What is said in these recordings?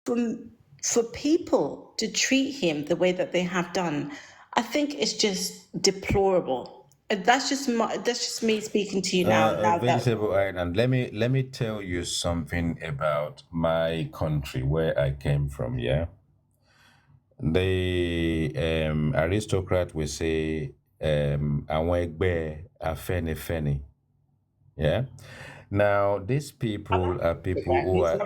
for people to treat him the way that they have done, I think it's just deplorable. And that's just me speaking to you now. Now that Vegetable Island. Let me tell you something about my country where I came from. Yeah, the aristocrat will say, "Àwọn ẹgbẹ́ afẹ́nifẹ́re." Yeah. Now these people are people who are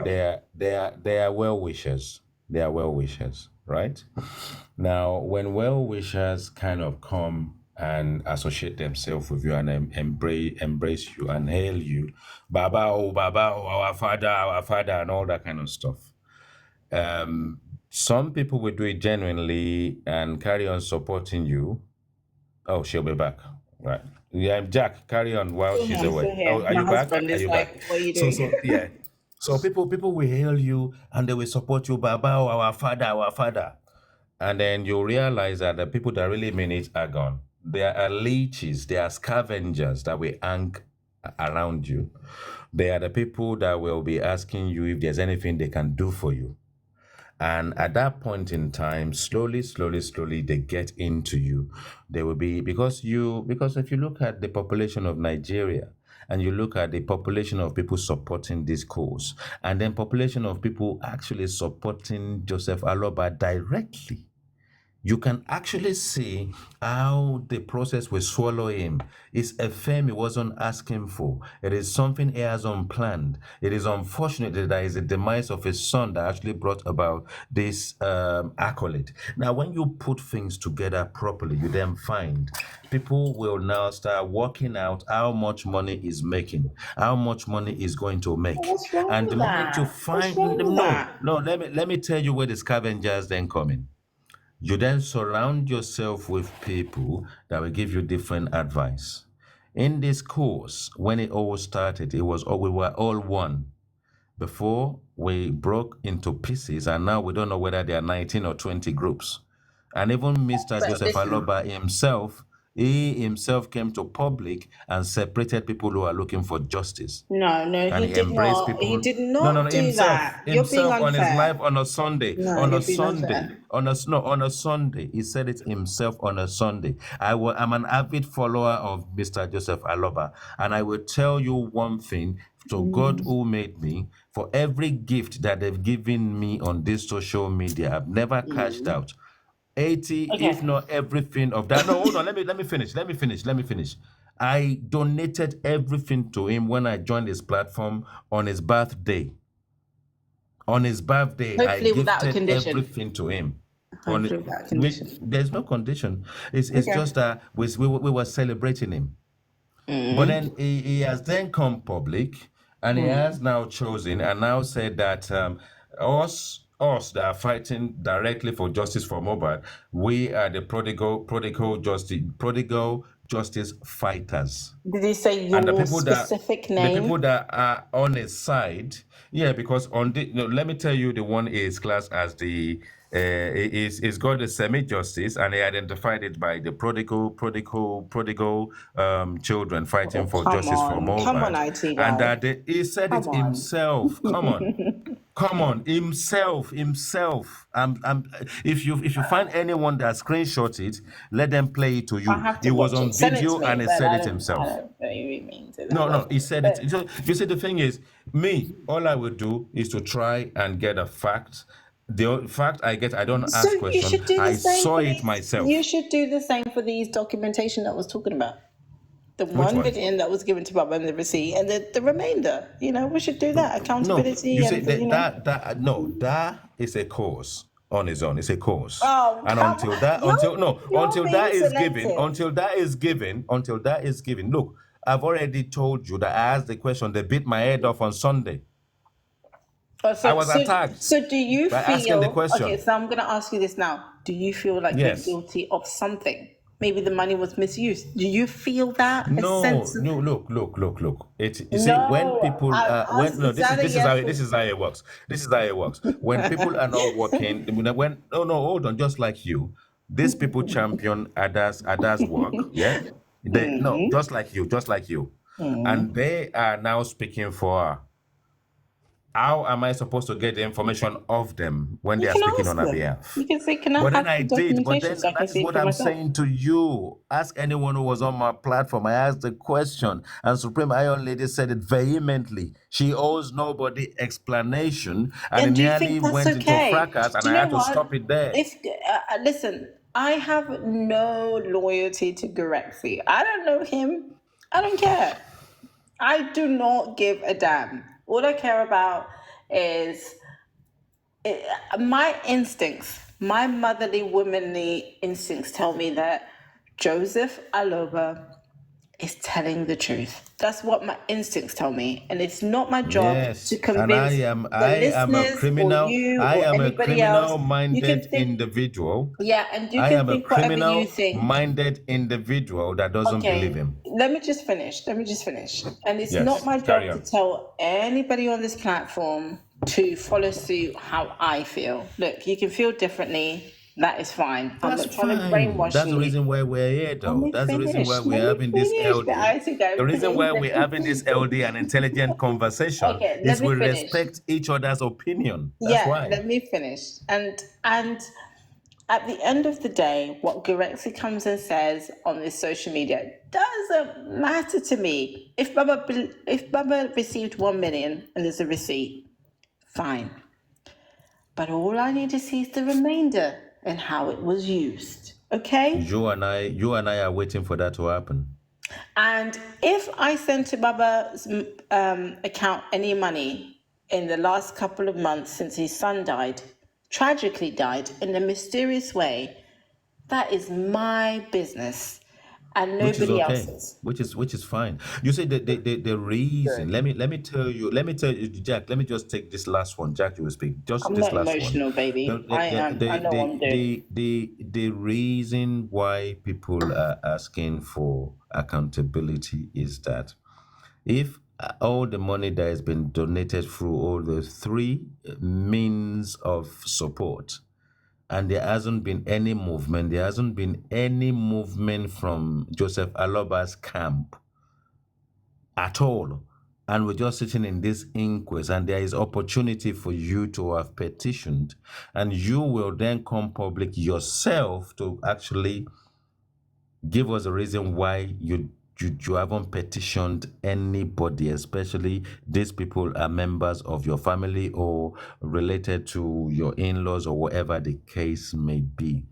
they are well wishers. They are well wishers, right? Now, when well wishers kind of come and associate themselves with you and embrace you and hail you, Baba, oh, our father, and all that kind of stuff. Some people will do it genuinely and carry on supporting you. Oh, she'll be back. Right. Yeah, Jack, carry on while still she's here, away. still Oh, here. are My you back? husband Are is you back? like, "What are you So doing?" so yeah. So people will hail you and they will support you, Baba, oh, our father, our father. And then you realize that the people that really mean it are gone. There are leeches, there are scavengers that will hang around you. They are the people that will be asking you if there's anything they can do for you. And at that point in time, slowly, they get into you. They will be because if you look at the population of Nigeria and you look at the population of people supporting this cause, and then population of people actually supporting Joseph Aloba directly, you can actually see how the process will swallow him. It's a fame he wasn't asking for. It is something he has unplanned. It is unfortunate that there is a demise of his son that actually brought about this accolade. Now, when you put things together properly, you then find people will now start working out how much money is making, how much money is going to make. What's wrong And with the moment you that? What's find wrong with no, that? no, let me tell you where the scavengers then come in. You then surround yourself with people that will give you different advice. In this course, when it all started, we were all one. Before we broke into pieces, and now we don't know whether there are 19 or 20 groups. And even Mr. But Joseph listen, Aloba himself, he himself came to public and separated people who are looking for justice, no, and he he did embraced not. He people. did No, no, not no, do himself, that. You're being himself on his life unfair. on a Sunday, No, you're being unfair. on a Sunday. He said it himself on a Sunday. I'm an avid follower of Mr. Joseph Aloba, and I will tell you one thing: to God who made me, for every gift that they've given me on this social media, I've never cashed out 80, if Okay. not everything of that. No, hold on. Let me finish. I donated everything to him when I joined his platform on his birthday. On his birthday, I Hopefully without a gifted condition. everything to him. On Hopefully without a which condition. there's no condition. It's Okay. just that we were celebrating him. But Mm. then he has then come public and he has now chosen and now said that us that are fighting directly for justice for MOHBAD, we are the prodigal justice fighters. Did he say And the your people that specific the people name? that are on his side, yeah, because on the no, let me tell you, the one is classed as the is got the semi-justice, and he identified it by the prodigal children fighting Oh, for justice for come on, MOHBAD, IT and guy, that he said it come on. himself. Come on, himself. If you find anyone that screenshot it, let them play it to I you. have It to was watch on it. Send it to video me, and he but said I it don't. I himself. don't really mean to that. No, he said it. But So you see, the thing is, me, all I would do is to try and get a fact. Fact I get, I don't so ask you question. should do the I same saw for it these. You myself. should do the same for these documentation that I was talking about. The Which one one? video that was given to Baba and the receipt, and the remainder. We should do that No, accountability you see and that is a course on its own. It's a course, Oh, and come! You're until that being is given, selective. until that is given. Look, I've already told you that I asked the question. They beat my head off on Sunday. Oh, I so, was so, attacked so do you by asking the feel okay? question. So I'm going to ask you this now. Do you feel like you're Yes. guilty of something? Maybe the money was misused. Do you feel that a No, sense of no, look. You see, when no? people I've when asked. no, Is that a yes? this is how it works. This is how it works. When people are not working, when no, hold on, just like you, these people champion others work. Yeah, they no, just like you, and they are now speaking for her. how am I supposed to get the information of them when they You are can speaking ask on our them. behalf? You can say, "Can I But then have I the did. But documentation then so I can that is see it what for I'm myself?" saying to you. Ask anyone who was on my platform. I asked the question, and Supreme Iron Lady said it vehemently. She owes nobody explanation, and it And do you think nearly that's went into okay? fracas, and Do I you know had to what? stop it there. If listen, I have no loyalty to Garexi. I don't know him. I don't care. I do not give a damn. All I care about is my instincts, my motherly, womanly instincts tell me that Joseph Aloba is telling the truth. That's what my instincts tell me. And it's not my job to Yes, and convince I the am a listeners or criminal. you I or am a anybody else. You can criminal-minded think, individual. yeah, and you I can am a think whatever you think. criminal-minded individual that doesn't believe Okay, him. let me just finish. Let me just finish. And it's not Yes, my carry job to on. tell anybody on this platform to follow suit how I feel. Look, you can feel differently. That is fine. I'm That's not trying to fine. brainwash That's the you. reason why we're here, Let though. me That's the reason why finish. we're Let me having this finish. The LD. I to go, The reason please. why Let we're me having this finish. LD and intelligent conversation Okay, let is me we finish. respect each other's opinion. That's Yeah, why. let me finish. And at the end of the day, what Gorexi comes and says on this social media doesn't matter to me. If Baba received 1 million and there's a receipt, fine. But all I need to see is the remainder and how it was used. Okay? You and I are waiting for that to happen. And if I sent to Baba's account any money in the last couple of months since his son died, tragically died in a mysterious way, that is my business and Which is nobody okay, else's. which is fine. You see the reason. Let me tell you, Jack. Let me just take this last one. Jack, you will speak. Just I'm this not last one. emotional, The baby. the I the am. I the know what I'm the, doing. the reason why people are asking for accountability is that if all the money that has been donated through all the three means of support, and there hasn't been any movement. There hasn't been any movement from Joseph Aloba's camp at all. And we're just sitting in this inquest, and there is opportunity for you to have petitioned, and you will then come public yourself to actually give us a reason why you haven't petitioned anybody, especially these people are members of your family or related to your in-laws or whatever the case may be.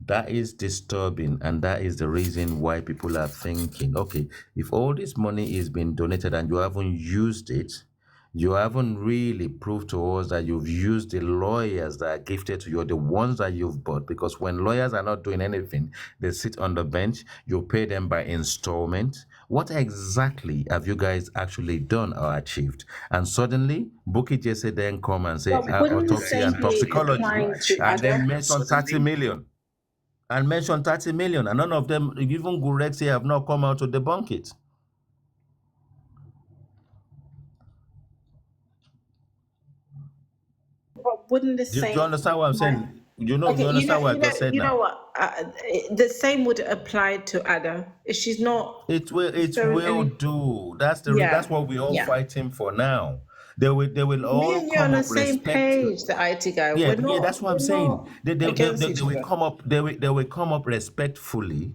That is disturbing, and that is the reason why people are thinking, okay, if all this money is being donated and you haven't used it, you haven't really proved to us that you've used the lawyers that are gifted to you, the ones that you've bought. Because when lawyers are not doing anything, they sit on the bench, you pay them by installment. What exactly have you guys actually done or achieved? And suddenly, Bukit Jesse then come and say But wouldn't the autopsy same and be toxicology, applying to and then other? mention 30 million. And mention 30 million. And none of them, even Gurexi, have not come out to debunk it. But wouldn't the Do you same understand what I'm apply? saying? You Okay, understand what I just said you know now? what? The same would apply to Ada. If she's not shown It will any, do. yeah, That's what we're all yeah. fighting for now. They will Me all and you are on come the up same respect. page, the IT guy. Yeah, yeah, that's what I'm We're saying. not They against each will other. come up. They will come up respectfully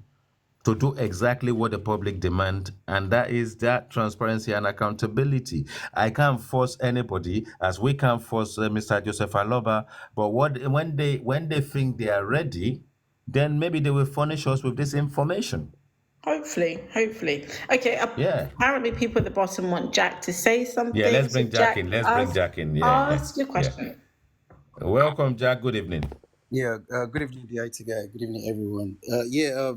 to do exactly what the public demand, and that is that transparency and accountability. I can't force anybody, as we can't force Mr. Joseph Aloba. But when they think they are ready, then maybe they will furnish us with this information. Hopefully, hopefully. Okay, Yeah, apparently people at the bottom want Jack to say yeah. something. Let's So bring Jack Jack, in. Let's bring Jack in. Yeah, yeah, ask your yeah. question. Welcome, Jack. Good evening. Yeah, good evening, the IT guy. Good evening, everyone.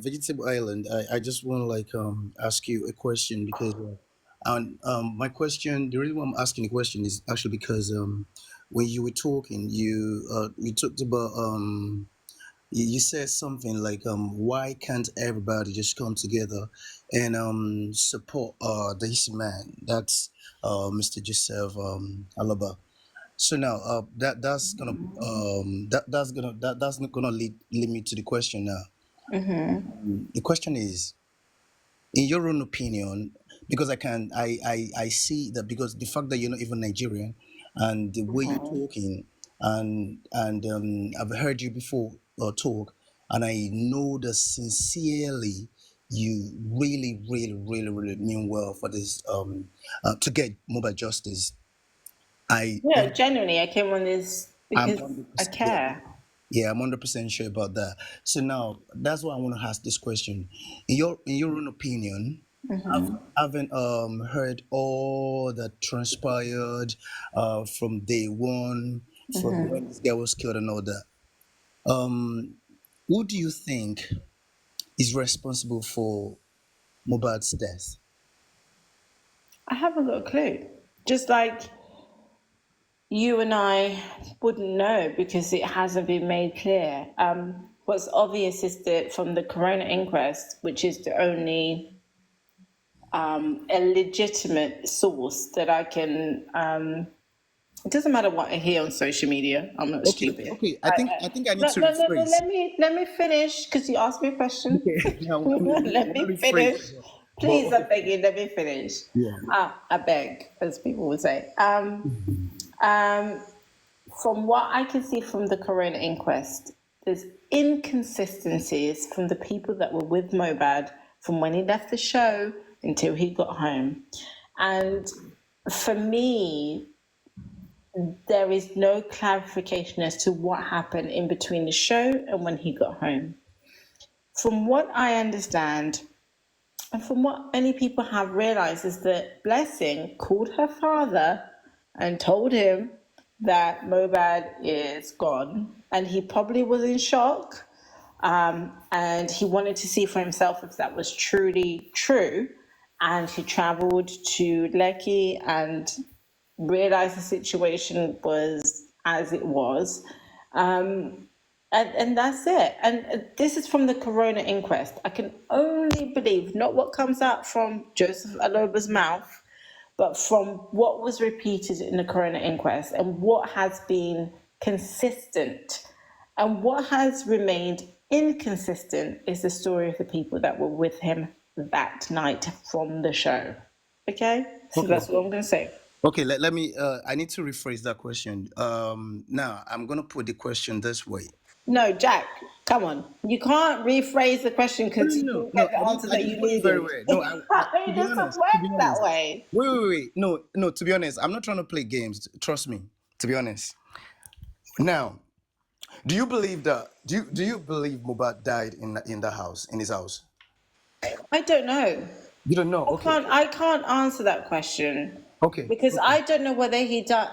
Vegetable Island. I just want to ask you a question because, my question, the reason why I'm asking the question is actually because when you were talking, you talked about you said something like why can't everybody just come together and support this man? That's Mr. Joseph Alaba. So now, that's not gonna lead me to the question now. The question is, in your own opinion, because I see that because the fact that you're not even Nigerian, and the way you're talking, and I've heard you before talk, and I know that sincerely you really, really, really, really mean well for this to get mobile justice. I Yeah, genuinely, I came on this I'm because I 100%, yeah, care. yeah, I'm 100% sure about that. So now that's why I want to ask this question. In your own opinion, I've haven't heard all that transpired from day one, from when this guy was killed and all that. Um, who do you think is responsible for Mohbad's death? I haven't got a clue. Just like you and I wouldn't know because it hasn't been made clear. What's obvious is that from the corona inquest, which is the only a legitimate source that I can. It doesn't matter what I hear on social media. I'm not Okay, stupid. okay. I think I need No, to no, no, no. rephrase. Let me finish because you asked me a question. Okay, now I Let want to me rephrase finish, it, but please. I okay, beg you. Let me finish. yeah. I beg, as people would say. Um, from what I can see from the corona inquest, there's inconsistencies from the people that were with MOHBAD from when he left the show until he got home. And for me, there is no clarification as to what happened in between the show and when he got home. From what I understand, and from what many people have realized, is that Blessing called her father and told him that MOHBAD is gone. And he probably was in shock. And he wanted to see for himself if that was truly true. And he traveled to Lekki and realized the situation was as it was. And that's it. And this is from the corona inquest. I can only believe not what comes out from Joseph Aloba's mouth, but from what was repeated in the corona inquest and what has been consistent. And what has remained inconsistent is the story of the people that were with him that night from the show. Okay? So Okay. that's what I'm going to say. Okay, let me I need to rephrase that question. Now I'm gonna put the question this way. No, Jack, come on. You can't rephrase the question No, because no, you no, didn't no. get the answer I that didn't you put it very needed. well. No, to It be doesn't honest, to be work that honest. way. Wait. No, no, to be honest, I'm not trying to play games. Trust me, to be honest. Now, do you believe Mubad died in the house, in his house? I don't know. You don't know? Okay. I can't answer that question Okay. because Okay. I don't know whether he died.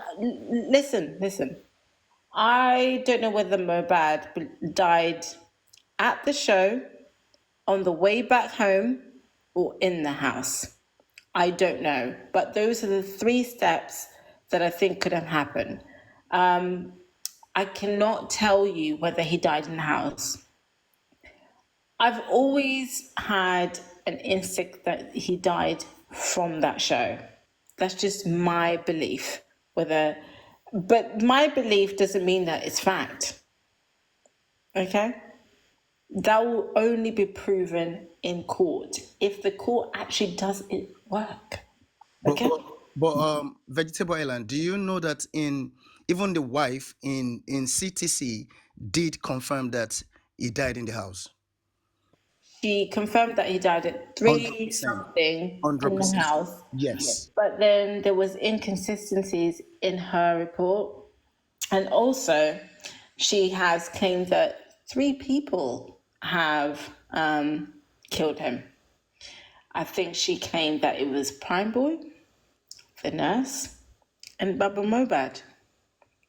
Listen. I don't know whether Mobad died at the show, on the way back home, or in the house. I don't know. But those are the three steps that I think could have happened. I cannot tell you whether he died in the house. I've always had an instinct that he died from that show. That's just my belief. But my belief doesn't mean that it's fact. Okay? That will only be proven in court if the court actually does it work. But Okay? but but Vegetable Island, do you know that in even the wife in CTC did confirm that he died in the house? She confirmed that he died at Hundred three percent, something hundred in the percent. house, Yes. but then there was inconsistencies in her report. And also, she has claimed that three people have killed him. I think she claimed that it was Prime Boy, the nurse, and Baba Mobad.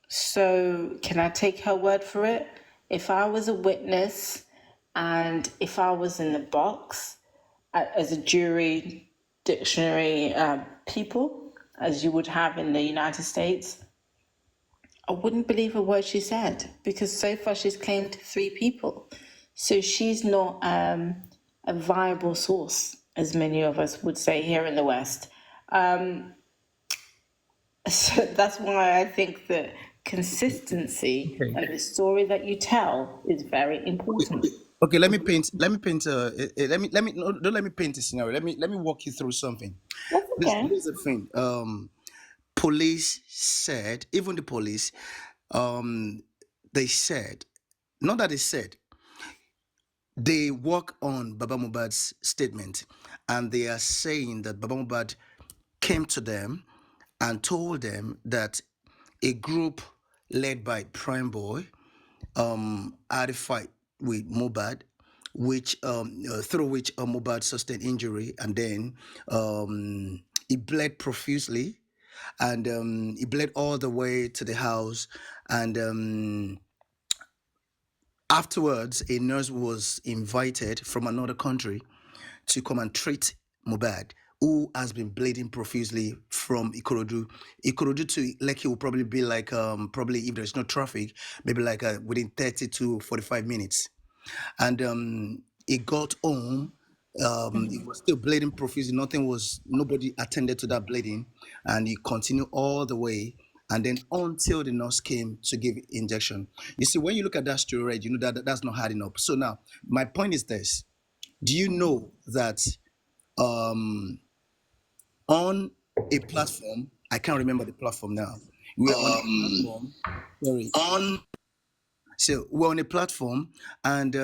So, can I take her word for it? If I was a witness and if I was in the box as a jury dictionary people, as you would have in the United States, I wouldn't believe a word she said because so far she's claimed three people. So she's not a viable source, as many of us would say here in the West. So that's why I think that consistency Okay. and the story that you tell is very important. Okay. Let me paint. Let me no, don't let me paint a scenario. Let me walk you through something. That's This okay. here's the thing. police said, even the police, they said, not that they said, they work on Baba Mohbad's statement, and they are saying that Baba Mohbad came to them and told them that a group led by Prime Boy had a fight with Mohbad, which through which Mohbad sustained injury, and then he bled profusely, and he bled all the way to the house, and afterwards a nurse was invited from another country to come and treat Mohbad, who has been bleeding profusely from Ikorodu. Ikorodu to Lekki will probably be like, probably if there's no traffic, maybe like within 30 to 45 minutes. And he got home. He was still bleeding profusely. Nobody attended to that bleeding, and he continued all the way. And then until the nurse came to give injection. You see, when you look at that story, right, you know that's not hard enough. So now, my point is this: do you know that on a platform, I can't remember the platform now. We're on a platform. Sorry. So we're on a platform, and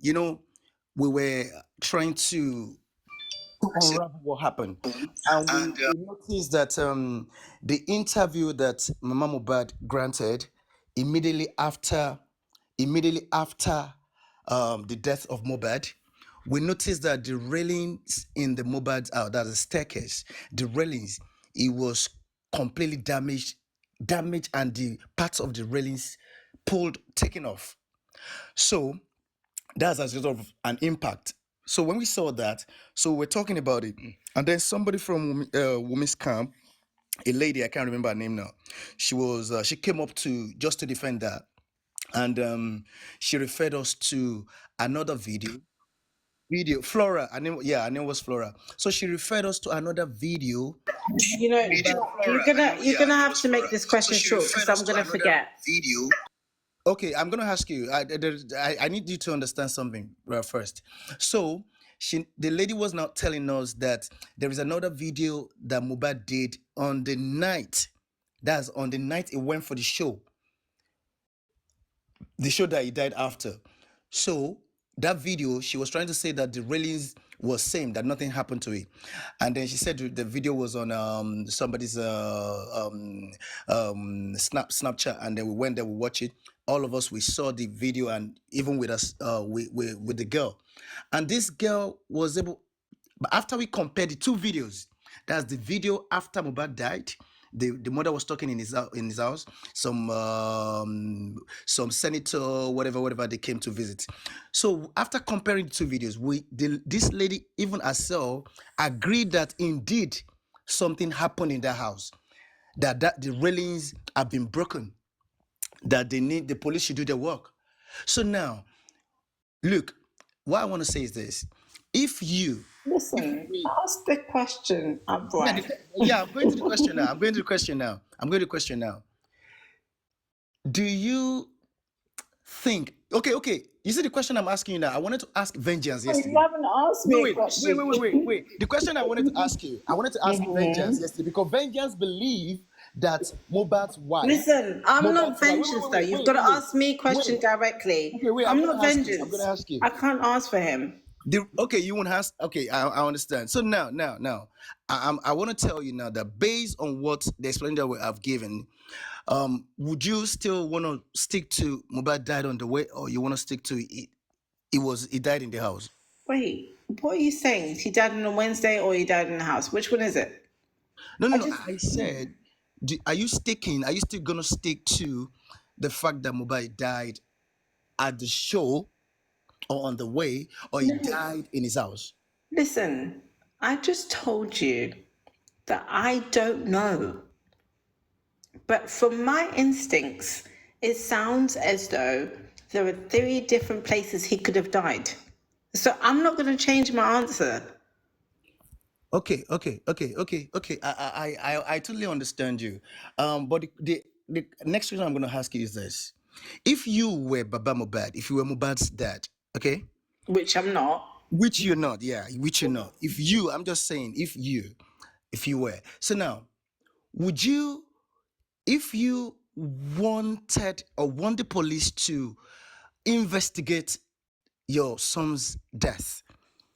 we were trying to unravel what happened, and we noticed that the interview that Mama Mohbad granted immediately after the death of Mohbad, we noticed that the railings in the Mohbad's house, that's the staircase, the railings, it was completely damaged, and the parts of the railings taken off. So that's as a result of an impact. So when we saw that, so we're talking about it, and then somebody from Women's Camp, a lady, I can't remember her name now, she came up to just to defend that, and she referred us to another video. Flora, her name was Flora. So she referred us to another video. You know, you're gonna have to make this question short because I'm gonna forget. Video. Okay, I'm gonna ask you. I need you to understand something first. So the lady was now telling us that there is another video that Mohbad did on the night. That's on the night he went for the show. The show that he died after. So that video, she was trying to say that the railings was same, that nothing happened to it, and then she said the video was on somebody's Snapchat, and then we went there, we watched it. All of us, we saw the video, and even with us, with the girl, and this girl was able. But after we compared the two videos, that's the video after Mohbad died. The mother was talking in his house. Some senator, whatever they came to visit. So after comparing the two videos, this lady even herself agreed that indeed something happened in that house. That the railings have been broken. That the police should do their work. So now, look, what I want to say is this: if you Listen, ask the question upright. Yeah, I'm going to the question now. Do you think? Okay. You see the question I'm asking you now. I wanted to ask Vengeance yesterday. You haven't asked me a question. Wait. The question I wanted to ask you. I wanted to ask Vengeance yesterday because Vengeance believed that Mohbad's wife. Listen, I'm not Vengeance though. You've got to ask me a question directly. Okay, wait. I'm not Vengeance. I'm going to ask you. I can't ask for him. You won't ask. Okay, I understand. So now, I want to tell you now that based on what the explanation that I've given, would you still want to stick to Mohbad died on the way, or you want to stick to it? He died in the house. Wait, what are you saying? He died on a Wednesday or he died in the house? Which one is it? No. I said, are you still gonna stick to the fact that Mohbad died at the show or on the way, or he died in his house? Listen, I just told you that I don't know. But from my instincts, it sounds as though there are 3 different places he could have died. So I'm not going to change my answer. Okay. I totally understand you. But the next question I'm going to ask you is this: if you were Baba Mohbad, if you were Mohbad's dad, okay, Which I'm not. which you're not, yeah, which you're not. I'm just saying, if you were. So now, would you, if you wanted or want the police to investigate your son's death?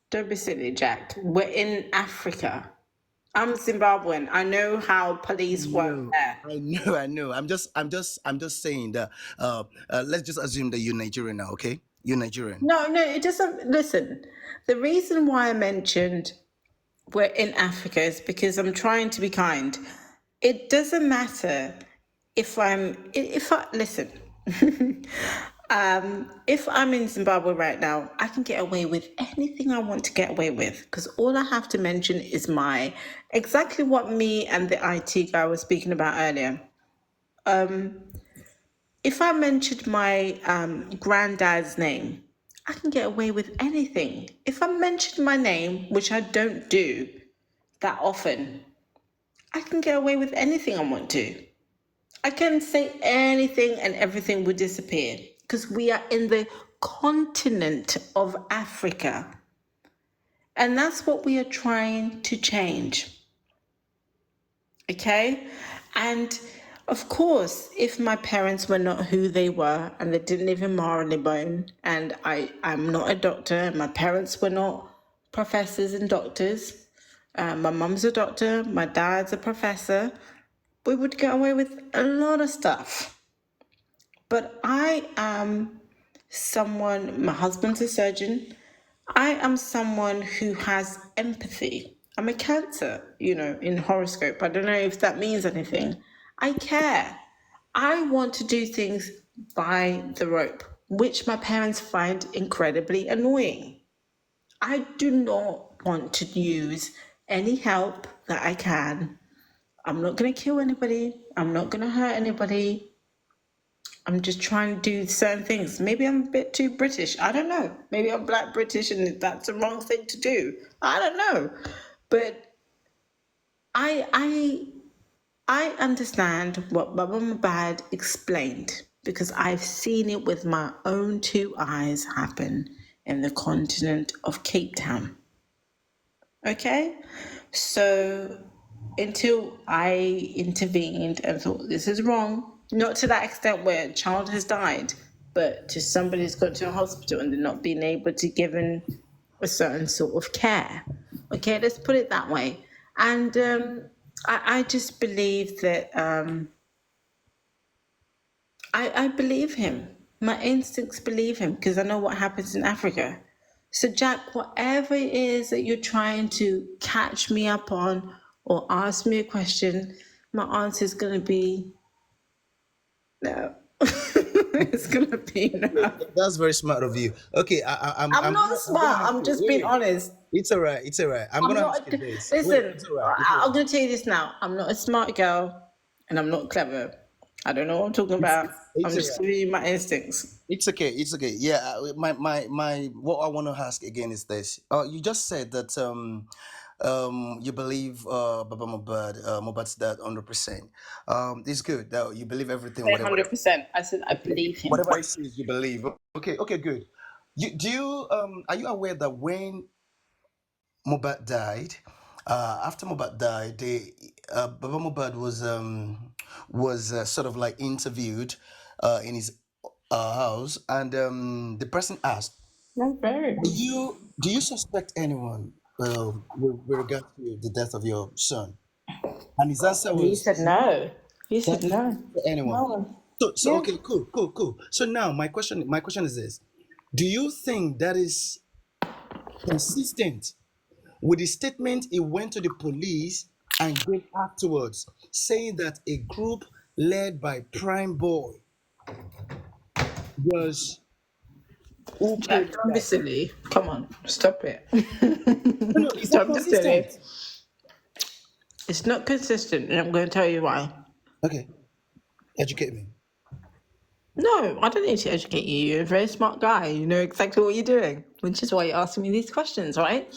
Don't be silly, Jack. We're in Africa. I'm Zimbabwean. I know how police work No, there. I know, I know. I'm just saying that. Let's just assume that you're Nigerian now, okay? You're Nigerian. No, no, it doesn't. Listen, the reason why I mentioned we're in Africa is because I'm trying to be kind. It doesn't matter if I listen. If I'm in Zimbabwe right now, I can get away with anything I want to get away with because all I have to mention is my exactly what me and the IT guy was speaking about earlier. If I mentioned my granddad's name, I can get away with anything. If I mention my name, which I don't do that often, I can get away with anything I want to. I can say anything and everything will disappear because we are in the continent of Africa. And that's what we are trying to change. Okay? And of course, if my parents were not who they were and they didn't live in Marylebone, and I'm not a doctor, and my parents were not professors and doctors, my mum's a doctor, my dad's a professor, we would get away with a lot of stuff. But I am someone, my husband's a surgeon. I am someone who has empathy. I'm a Cancer, in horoscope. I don't know if that means anything. I care. I want to do things by the rope, which my parents find incredibly annoying. I do not want to use any help that I can. I'm not going to kill anybody. I'm not going to hurt anybody. I'm just trying to do certain things. Maybe I'm a bit too British. I don't know. Maybe I'm black British and that's the wrong thing to do. I don't know. But I I I understand what Baba MOHBAD explained because I've seen it with my own two eyes happen in the continent of Cape Town. Okay? So until I intervened and thought this is wrong, not to that extent where a child has died, but to somebody who's gone to a hospital and they're not being able to given a certain sort of care. Okay, let's put it that way. And I just believe that I believe him. My instincts believe him because I know what happens in Africa. So, Jack, whatever it is that you're trying to catch me up on or ask me a question, my answer is going to be no. It's going to be no. That's very smart of you. Okay, I'm I'm not gonna smart. ask I'm you. just Wait, being wait. honest. It's all right. It's all right. I'm I'm gonna ask not. you this. Wait, Listen, it's all right. It's all I'm right. going to tell you this now. I'm not a smart girl and I'm not clever. I don't know what I'm talking It's about. it's I'm all just right. giving you my instincts. It's okay. It's okay. Yeah. My. What I want to ask again is this. You just said that you believe Baba Mobad, Mobad's dad 100%. It's good that you believe everything, Say whatever 100%. I said I believe him. whatever it says you believe. Okay. Okay. Good. Are you aware that when Mobad died, after Mobad died, Baba Mobad was sort of like interviewed in his house, and the person asked, That's very. Do you suspect anyone with regard to the death of your son? And his answer He was said no. He that said no. anyone. No. So Yeah. okay, cool. So now my question is this: do you think that is consistent with the statement he went to the police and gave afterwards, saying that a group led by Prime Boy was who Jack, killed his don't be dad? silly. Come on, stop it. No, no, it's not Don't be silly. consistent. It's not consistent, and I'm going to tell you why. Okay, educate me. No, I don't need to educate you. You're a very smart guy. You know exactly what you're doing, which is why you're asking me these questions, right?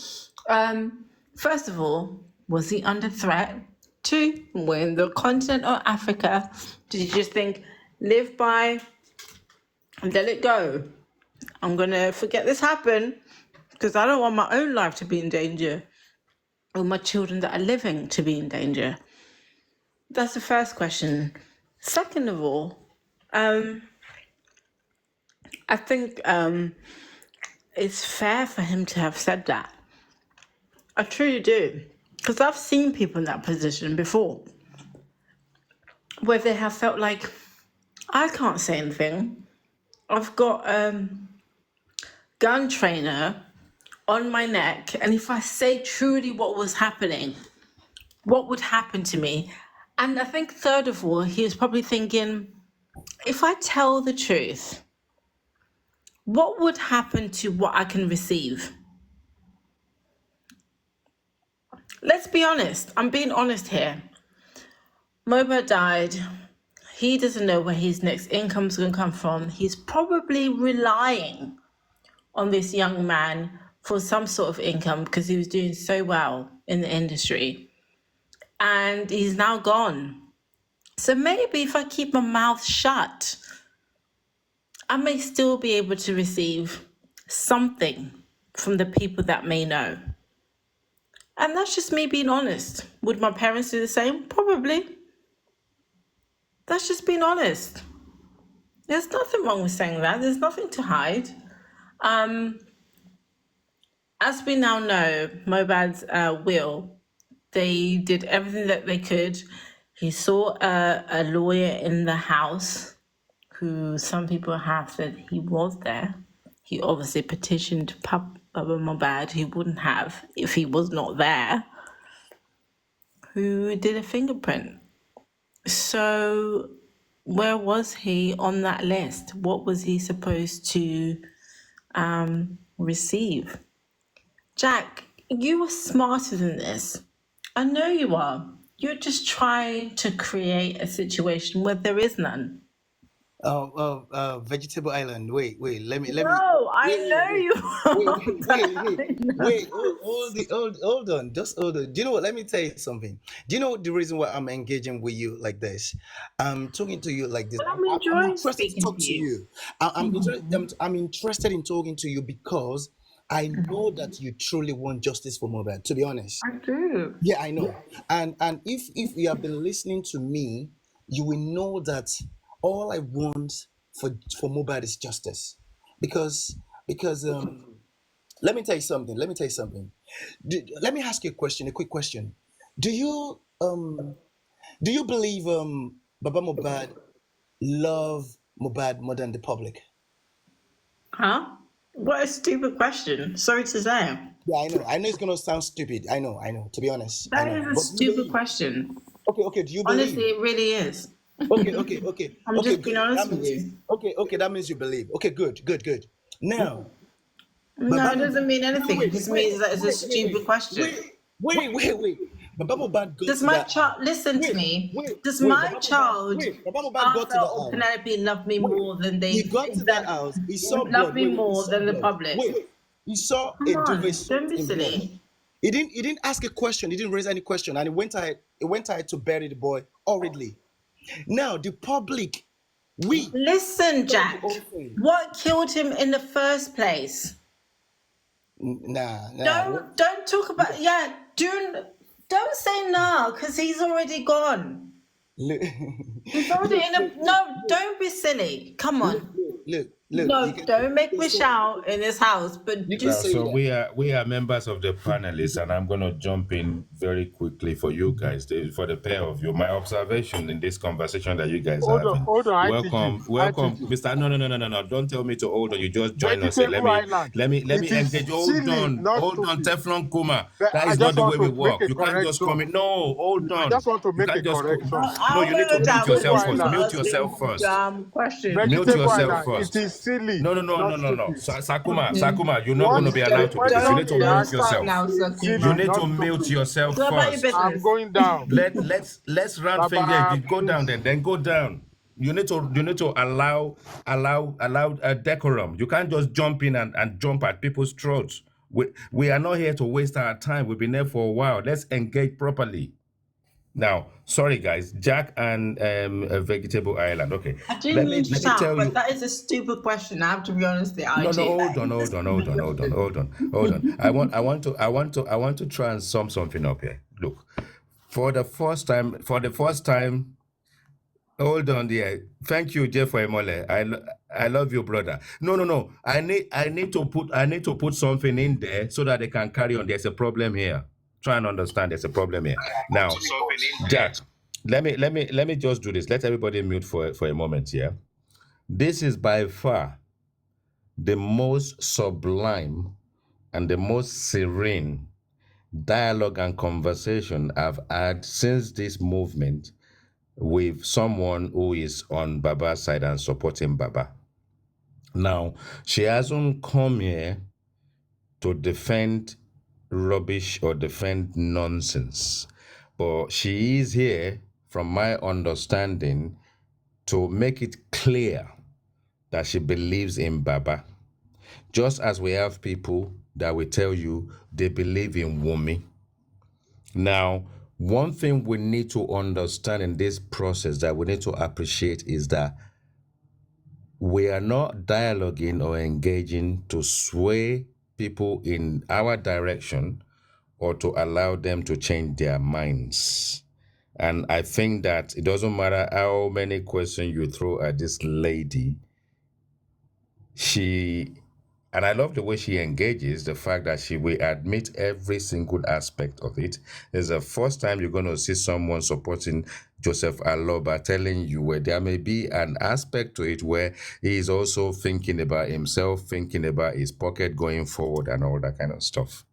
First of all, was he under threat? Two, when the continent of Africa, did you just think, live by and let it go? I'm going to forget this happened because I don't want my own life to be in danger or my children that are living to be in danger. That's the first question. Second of all, I think it's fair for him to have said that. I truly do. Because I've seen people in that position before where they have felt like, I can't say anything. I've got a gun trainer on my neck, and if I say truly what was happening, what would happen to me? And I think, third of all, he was probably thinking, if I tell the truth, what would happen to what I can receive? Let's be honest. I'm being honest here. MOHBAD died. He doesn't know where his next income's going to come from. He's probably relying on this young man for some sort of income because he was doing so well in the industry. And he's now gone. So maybe if I keep my mouth shut, I may still be able to receive something from the people that may know. And that's just me being honest. Would my parents do the same? Probably. That's just being honest. There's nothing wrong with saying that. There's nothing to hide. As we now know, MOHBAD's will, they did everything that they could. He saw a lawyer in the house who some people have said he was there. He obviously petitioned MOHBAD, he wouldn't have if he was not there, who did a fingerprint. So where was he on that list? What was he supposed to receive? Jack, you are smarter than this. I know you are. You're just trying to create a situation where there is none. Vegetable Island. Wait. Let me. No, I know you Wait. Hold on. Just hold on. Do you know what? Let me tell you something. Do you know the reason why I'm engaging with you like this? I'm talking to you like this. I'm I'm enjoying interested to speaking talk to to you. you. I'm interested in talking to you because I know that you truly want justice for MOHBAD. To be honest. I do. Yeah, I know. And if you have been listening to me, you will know that all I want for MOHBAD is justice. Because let me tell you something. Let me ask you a question, a quick question. Do you believe Baba MOHBAD love MOHBAD more than the public? Huh? What a stupid question. Sorry to say. Yeah, I know. I know it's gonna sound stupid. I know. To be honest, I That know. is a But do you stupid believe? question. Okay. Do you Honestly, believe? it really is. I'm Okay, just being good. honest That with means you. okay, that means you believe. Okay, good. Now, No, Baba it doesn't mean no, anything. It just means that it's a stupid question. wait. Baba Mohbad got Does to my that house. child listen to me? Does Wait. my child Baba Mohbad got to Arthur that or house. Penelope love me Wait, more than he they got to that than house. He saw love blood. me He more saw than the blood. public? He saw Come a duvet on, don't soaked be in blood. silly. He didn't ask a question. He didn't raise any question, and he went ahead to bury the boy hurriedly. Now the public, we Listen, saw the Jack. whole thing. What killed him in the first place? Nah. Don't talk about don't say no, because he's already gone. Look, He's already in a no, don't be silly. Come on. look. No, don't make me shout in this house, but You do can say So that. we are members of the panelists, and I'm going to jump in very quickly for you guys, for the pair of you. My observation in this conversation that you guys are having. Hold on, Welcome, ITG. Mr. No. Don't tell me to hold on. You just join us here. Vegetable Island. Let me It is engage. silly, not Hold on, stupid. Teflon Kuma. But That I is not just the want way we to make work. a You can't just come in. correction. No, hold I on. just want to You make a can't just. correction. No, I'm you need gonna to go mute down yourself because Vegetable he's first. Island. not Mute asking yourself first. questions. Mute Vegetable yourself Island. It first. is silly, No. not stupid. Sakuma, you're not What going to be allowed to do this. You question need to he Don't mute asked start yourself. now, is You silly, Sakuma. need not to mute stupid. yourself Go about your first. I'm business. going down. Let's round fingers. Baba, You go down please. then go down. You need to allow a decorum. You can't just jump in and jump at people's throats. We are not here to waste our time. We've been there for a while. Let's engage properly. Now, sorry guys, Jack and Vegetable Island. Okay, I didn't let me mean to let me shout, tell but you. that is a stupid question. I have to be honest with No, IG. hold That on, is a hold on, hold stupid on, hold on, question. hold on, hold on. I want to try and sum something up here. Look, For the first time, hold on there. Thank you, Jeff Emole. I love you, brother. No. I need to put something in there so that they can carry on. There's a problem here. Try and understand there's a problem here. Now, Jack, let me just do this. Let everybody mute for a moment here. This is by far the most sublime and the most serene dialogue and conversation I've had since this movement with someone who is on Baba's side and supporting Baba. Now, she hasn't come here to defend rubbish or defend nonsense, but she is here, from my understanding, to make it clear that she believes in Baba. Just as we have people that will tell you they believe in Wumi. Now, one thing we need to understand in this process that we need to appreciate is that we are not dialoguing or engaging to sway people in our direction or to allow them to change their minds. And I think that it doesn't matter how many questions you throw at this lady, and I love the way she engages, the fact that she will admit every single aspect of it. It's the first time you're going to see someone supporting Joseph Aloba telling you where there may be an aspect to it where he is also thinking about himself, thinking about his pocket going forward and all that kind of stuff.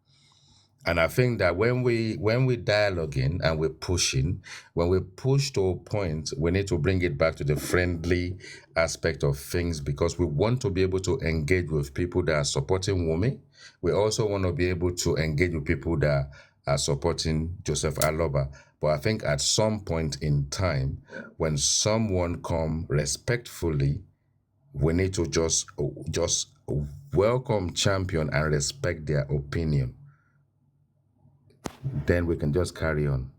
And I think that when we dialoguing and we're pushing, when we push to a point, we need to bring it back to the friendly aspect of things, because we want to be able to engage with people that are supporting Wumi. We also want to be able to engage with people that are supporting Joseph Aloba. But I think at some point in time, when someone come respectfully, we need to just welcome, champion, and respect their opinion. Then we can just carry on.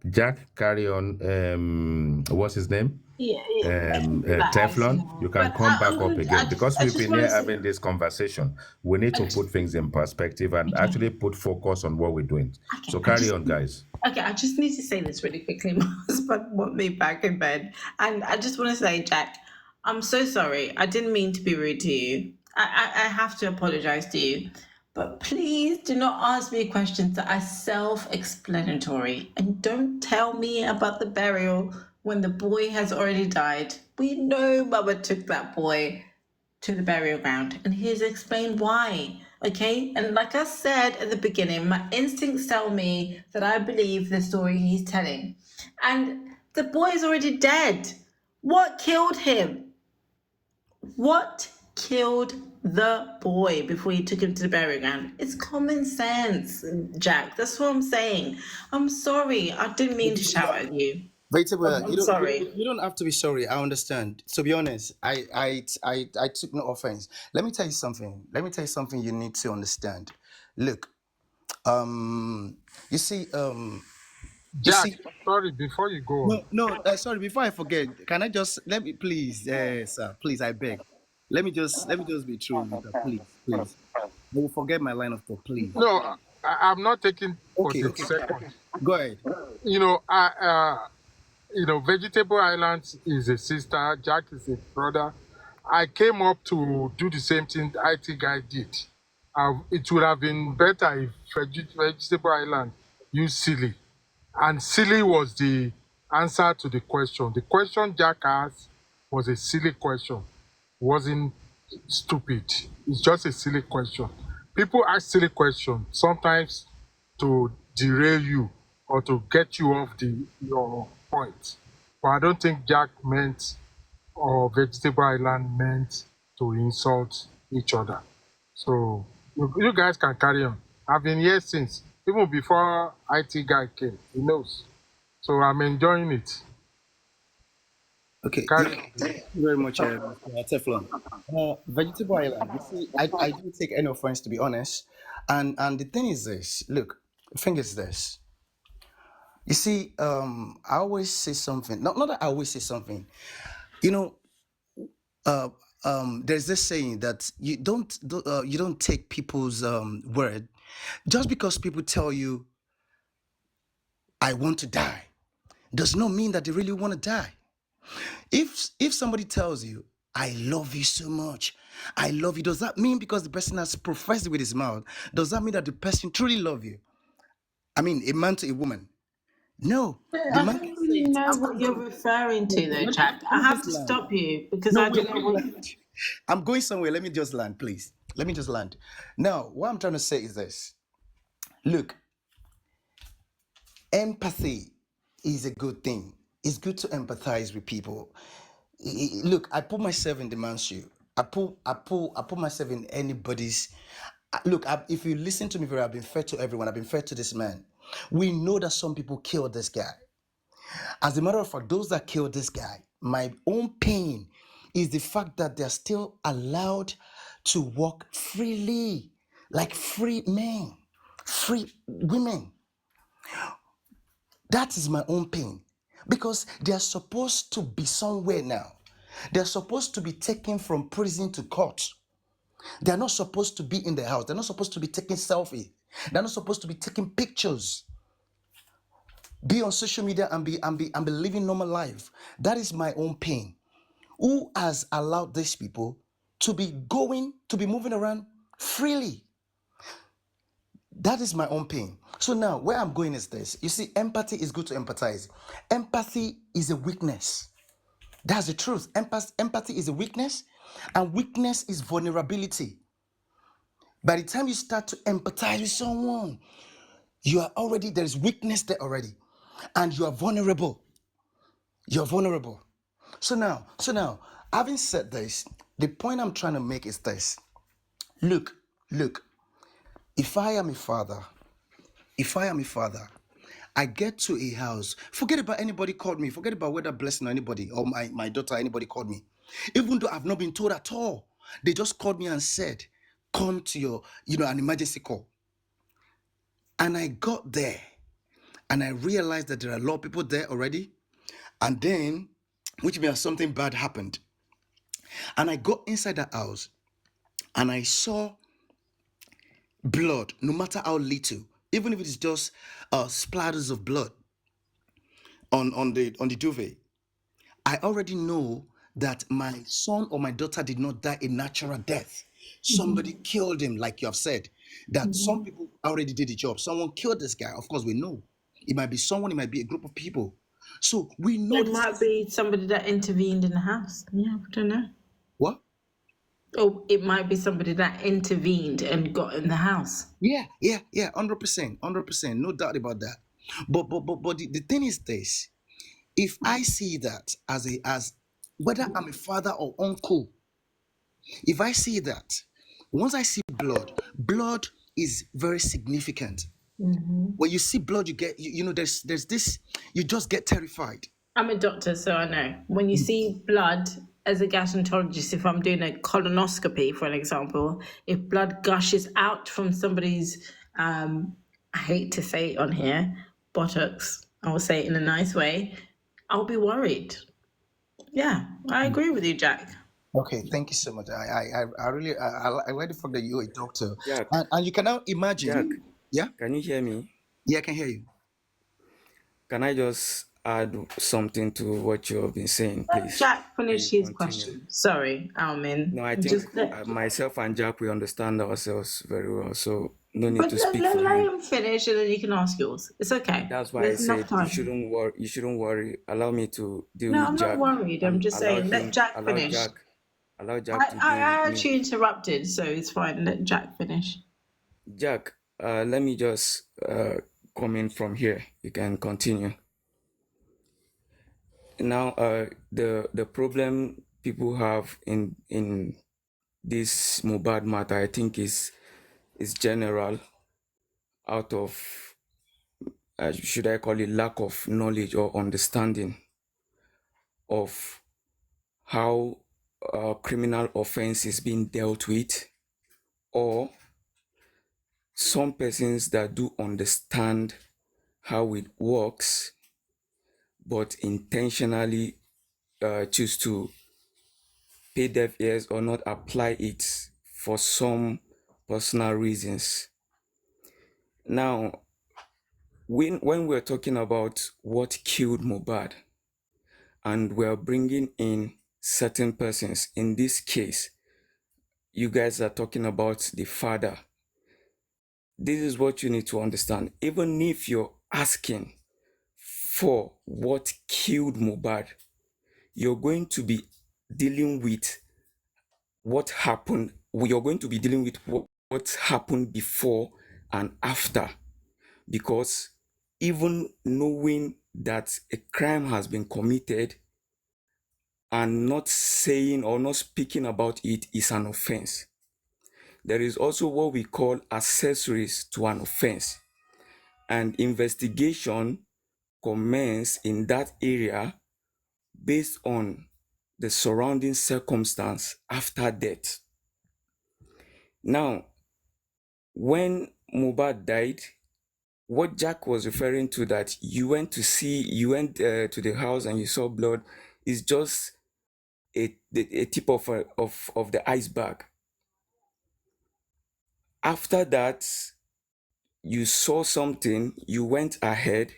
Jack, carry on. What's his name? Teflon. You can come back up again, because we've been here having this conversation. We need to put things in perspective and actually put focus on what we're doing. So carry on, guys. Okay, I just need to say this really quickly. My husband want me back in bed. And I just want to say, Jack, I'm so sorry. I didn't mean to be rude to you. I have to apologize to you. But please do not ask me questions that are self explanatory. And don't tell me about the burial when the boy has already died. We know Baba took that boy to the burial ground, and he's explained why. Okay, and like I said at the beginning, my instincts tell me that I believe the story he's telling, and the boy is already dead. What killed him? What killed the boy before you took him to the burial ground? It's common sense, Jack. That's what I'm saying. I'm sorry. I didn't mean to shout at you. Vegetable, I'm sorry. you don't have to be sorry. I understand. To be honest, I took no offense. Let me tell you something. Let me tell you something you need to understand. Look, you see, Jack, sorry, before you go on. sorry. Before I forget, can I just let me please, sir, please, I beg. Let me just be true with her, please. I will forget my line of thought, please. No, I'm not taking Okay, 40 seconds. go ahead. Vegetable Islands is a sister, Jack is a brother. I came up to do the same thing the IT guy did. It would have been better if Vegetable Island used silly. And silly was the answer to the question. The question Jack asked was a silly question. Wasn't stupid. It's just a silly question. People ask silly questions sometimes to derail you or to get you off your point. But I don't think Jack meant or Vegetable Island meant to insult each other. So you guys can carry on. I've been here since, even before IT guy came. He knows. So I'm enjoying it. Okay, Carry on. thank you very much, Mr. Teflon. Vegetable Island. You see, I don't take any offense, to be honest. And the thing is this. Look, the thing is this. You see, I always say something. Not that I always say something. You know, there's this saying that you don't take people's word just because people tell you I want to die, does not mean that they really want to die. If somebody tells you, I love you so much, I love you, does that mean because the person has professed it with his mouth, does that mean that the person truly love you? I mean, a man to a woman. No, the I man can don't say really it know after what you're listening. referring No, to, no, though, Jack. let I me have just to land. stop you because No, I wait, don't let know me what. land. I'm going somewhere. Let me just land, please. Let me just land. Now, what I'm trying to say is this. Look, empathy is a good thing. It's good to empathize with people. Look, I put myself in the man's shoe. I put myself in anybody's. Look, if you listen to me very, I've been fair to everyone. I've been fair to this man. We know that some people killed this guy. As a matter of fact, those that killed this guy, my own pain is the fact that they're still allowed to walk freely, like free men, free women. That is my own pain because they are supposed to be somewhere now. They're supposed to be taken from prison to court. They're not supposed to be in the house. They're not supposed to be taking selfie. They're not supposed to be taking pictures, be on social media and be living normal life. That is my own pain. Who has allowed these people to be moving around freely? That is my own pain. So now where I'm going is this. You see, empathy is good to empathize. Empathy is a weakness. That's the truth. Empathy is a weakness, and weakness is vulnerability. By the time you start to empathize with someone, there's weakness there already, and you are vulnerable. You're vulnerable. So now, having said this, the point I'm trying to make is this. Look, if I am a father, I get to a house, forget about anybody called me, forget about whether blessing or anybody or my daughter, anybody called me. Even though I've not been told at all, they just called me and said, come to an emergency call. And I got there and I realized that there are a lot of people there already. And then, which means something bad happened. And I got inside the house and I saw blood, no matter how little, even if it is just splatters of blood on the duvet. I already know that my son or my daughter did not die a natural death. Somebody killed him, like you have said. That some people already did the job. Someone killed this guy. Of course, we know. It might be someone, it might be a group of people. So we know It this. might be somebody that intervened in the house. Yeah, I don't know. What? Or it might be somebody that intervened and got in the house. Yeah, 100%, no doubt about that. But the thing is this: if I see that as whether I'm a father or uncle, if I see that, once I see blood is very significant. When you see blood, you get there's this, you just get terrified. I'm a doctor, so I know. When you see blood, as a gastroenterologist, if I'm doing a colonoscopy, for an example, if blood gushes out from somebody's, I hate to say it on here, buttocks, I will say it in a nice way, I'll be worried. Yeah, I agree with you, Jack. Okay, thank you so much. I really I like the fact that you're a doctor, Jack, and you can now Jack, imagine. Yeah, can you hear me? yeah, I can hear you. Can I just add something to what you have been saying, Let please? Jack Then finish you his continue. question. Sorry, Almin. No, I think Just let, myself and Jack, we understand ourselves very well, so no need but to speak let for him. him finish and then you can ask yours. It's okay. That's why I There's enough said you time. shouldn't worry. You shouldn't worry. Allow me to deal No, with I'm not Jack worried. I'm and just saying, let Jack finish. allow Jack I, to deal with I me. actually interrupted, so it's fine. Let Jack finish. Jack, let me just come in from here. You can continue. Now, the problem people have in this MOHBAD matter, I think is general, out of should I call it lack of knowledge or understanding of how criminal offense is being dealt with, or some persons that do understand how it works but intentionally choose to pay deaf ears or not apply it for some personal reasons. Now, when we're talking about what killed Mohbad, and we're bringing in certain persons, in this case, you guys are talking about the father. This is what you need to understand. Even if you're asking for what killed Mohbad, you're going to be dealing with what happened. You're going to be dealing with what happened before and after. Because even knowing that a crime has been committed and not saying or not speaking about it is an offense. There is also what we call accessories to an offense. And investigation commence in that area based on the surrounding circumstance after death. Now, when Mohbad died, what Jack was referring to, that you went to the house and you saw blood, is just a tip of the iceberg. After that, you saw something, you went ahead,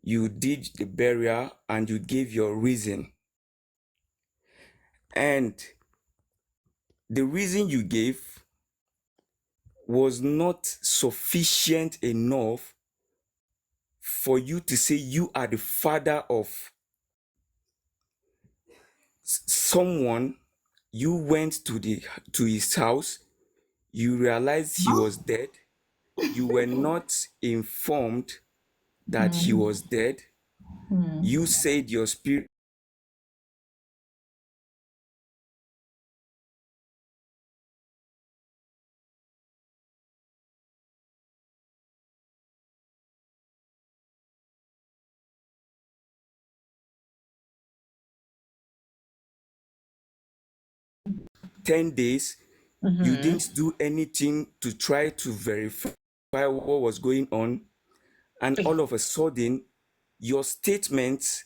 you did the burial, and you gave your reason. And the reason you gave was not sufficient enough for you to say you are the father of someone. You went to his house, you realized he was dead, you were not informed that he was dead. You said your spirit 10 days, you didn't do anything to try to verify what was going on, and all of a sudden your statements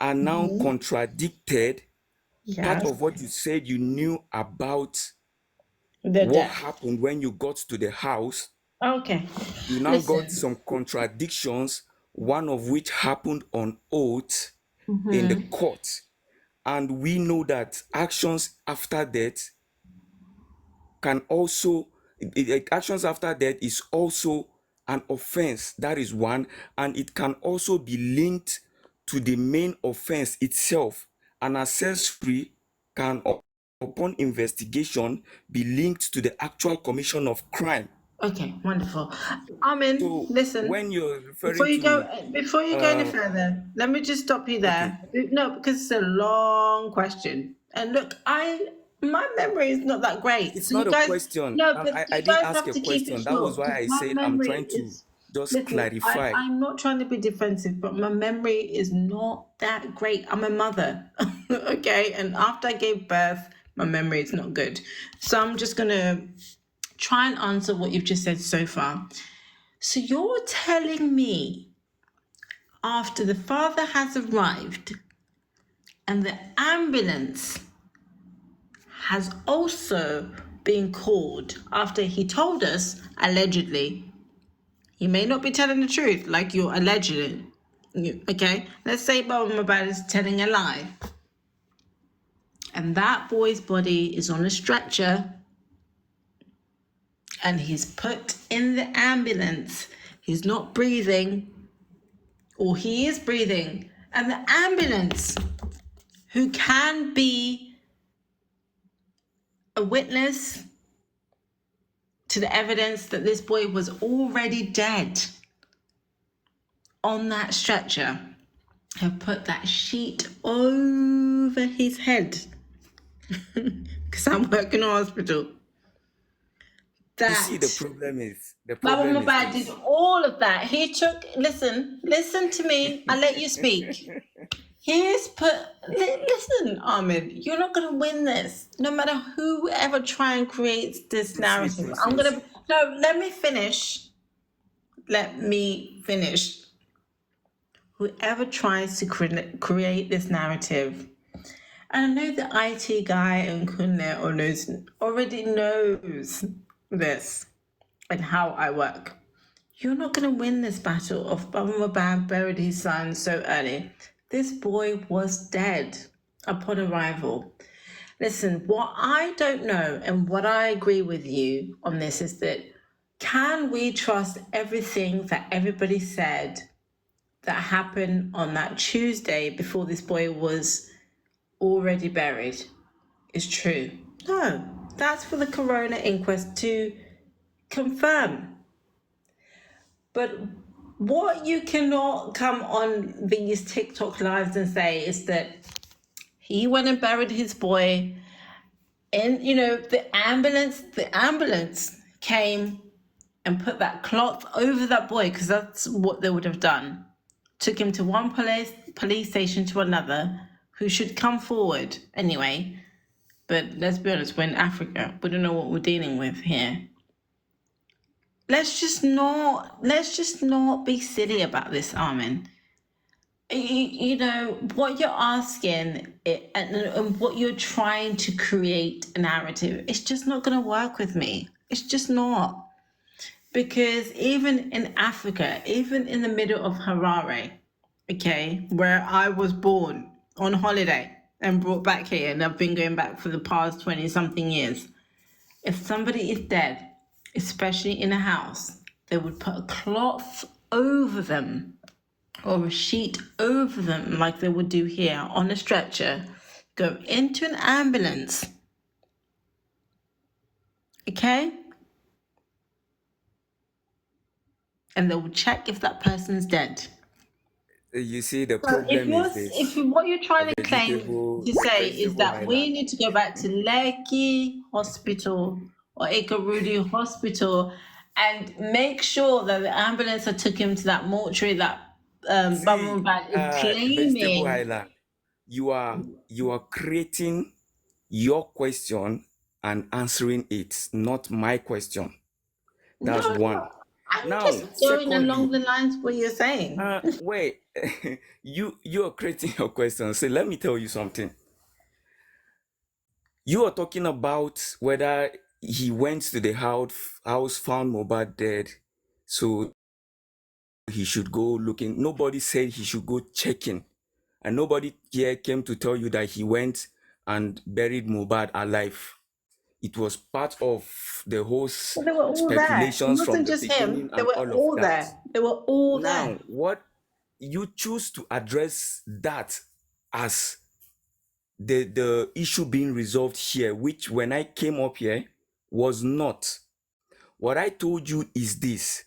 are now contradicted. Part Yes. of what you said you knew about The what death. happened when you got to the house, Okay. you now got Listen. some contradictions, one of which happened on oath in the court. And we know that actions after death can also, actions after death is also an offense. That is one. And it can also be linked to the main offense itself. An accessory can, upon investigation, be linked to the actual commission of crime. Okay, wonderful. Amin, So listen. when you're Before referring you go, to, before you go any uh, further, let me just stop you okay, there. No, because it's a long question. And look, my memory is not that great. it's So you not a guys, question. no, And but I you didn't guys ask have a to keep it question. That was short why because I my said I'm memory trying to is. just Listen, clarify. I'm not trying to be defensive, but my memory is not that great. I'm a mother, okay? And after I gave birth, my memory is not good. So I'm just gonna try and answer what you've just said so far. So you're telling me after the father has arrived and the ambulance has also been called after he told us, allegedly, he may not be telling the truth, like you're alleging. Okay, let's say Bob Mabad is telling a lie, and that boy's body is on a stretcher and he's put in the ambulance. He's not breathing, or he is breathing, and the ambulance, who can be a witness to the evidence that this boy was already dead on that stretcher, have put that sheet over his head because I'm working in hospital. You see, That the Baba problem is Mubad did this. all of that. He took, listen to me. I let you speak. He's put, listen, Ahmed, you're not going to win this. No matter whoever try and creates this Proceed, narrative. proceed. No, let me finish. Let me finish. Whoever tries to create this narrative, and I know the IT guy and Kunle already knows this and how I work. You're not going to win this battle of MOHBAD buried his son so early. This boy was dead upon arrival. Listen, what I don't know and what I agree with you on this is that can we trust everything that everybody said that happened on that Tuesday before this boy was already buried is true? No, that's for the coroner inquest to confirm. But what you cannot come on these TikTok lives and say is that he went and buried his boy, and the ambulance came and put that cloth over that boy, because that's what they would have done. Took him to one police station to another, who should come forward anyway. But let's be honest, we're in Africa. We don't know what we're dealing with here. Let's just not be silly about this, Armin. What you're asking and what you're trying to create a narrative, it's just not going to work with me. It's just not. Because even in Africa, even in the middle of Harare, okay, where I was born on holiday and brought back here, and I've been going back for the past 20 something years, if somebody is dead, especially in a house, they would put a cloth over them or a sheet over them, like they would do here, on a stretcher, go into an ambulance, okay? And they will check if that person's dead. You see, the So problem is this. if what you're trying to claim Vegetable, to say is vegetable that we island. need to go back to Lekki Hospital or Ikarudi Hospital and make sure that the ambulance that took him to that mortuary that See, Bamumbat is vegetable claiming. island. You are creating your question and answering it, not my question. That's No, one. I'm Now, just going along the secondly, lines what you're saying. wait, you are creating your question. So let me tell you something. You are talking about whether he went to the house, found MOHBAD dead, so he should go looking. Nobody said he should go checking, and nobody here came to tell you that he went and buried MOHBAD alive. It was part of the whole Well, they were all there. It speculations from wasn't the just him. beginning They and were all of all that. there. They were all Now, there. what you choose to address that as the issue being resolved here, which when I came up here was not. What I told you is this: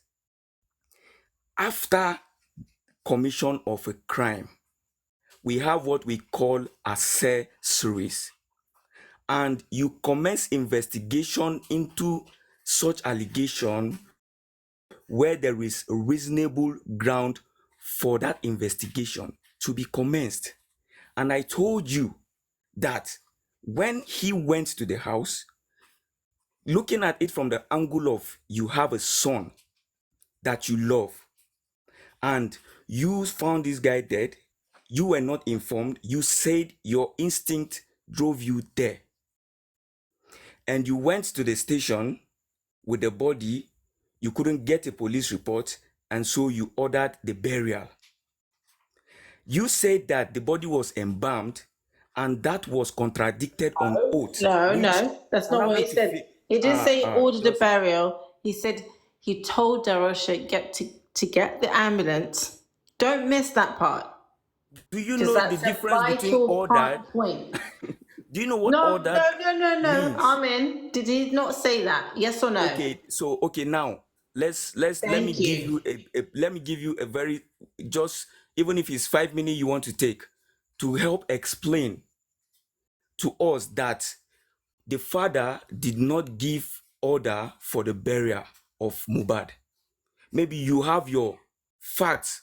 after commission of a crime, we have what we call accessories, and you commence investigation into such allegation where there is a reasonable ground for that investigation to be commenced. And I told you that when he went to the house, looking at it from the angle of you have a son that you love, and you found this guy dead, you were not informed, you said your instinct drove you there, and you went to the station with the body, you couldn't get a police report, and so you ordered the burial. You said that the body was embalmed, and that was contradicted on oath. No, Which that's not allow what me he to said. He didn't say he ordered a just burial. He said he told Darosha to get the ambulance. Don't miss that part, do you because know the that's a difference between vital ordered? point. Do you know what No, ordered no. means? Amen. Did he not say that? Yes or no? Okay, now let me Thank give you. you a very, just even if it's 5 minutes you want to take to help explain to us that the father did not give order for the burial of MOHBAD. Maybe you have your facts.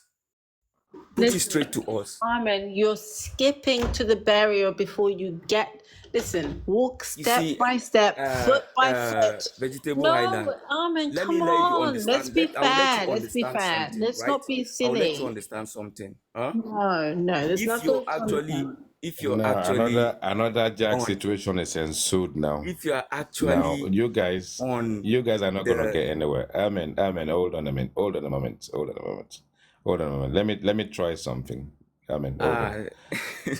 Put it Listen, straight to us. Amen. You're skipping to the burial before you get. Listen, walk You step see, by step, foot by foot. Vegetable No, Island. Amen. Let me Come let you on. Let's understand. be I will let you fair. Let's be understand fair. something, Let's right? not be I will let you silly. understand something. Huh? No. There's If nothing you're to actually understand. if you're Now actually another Jack on, situation is ensued now. if you're Now actually you guys on are not gonna the get anywhere. Amen. Hold on a minute. Hold on a moment. Let me try something. Amen. Hold on.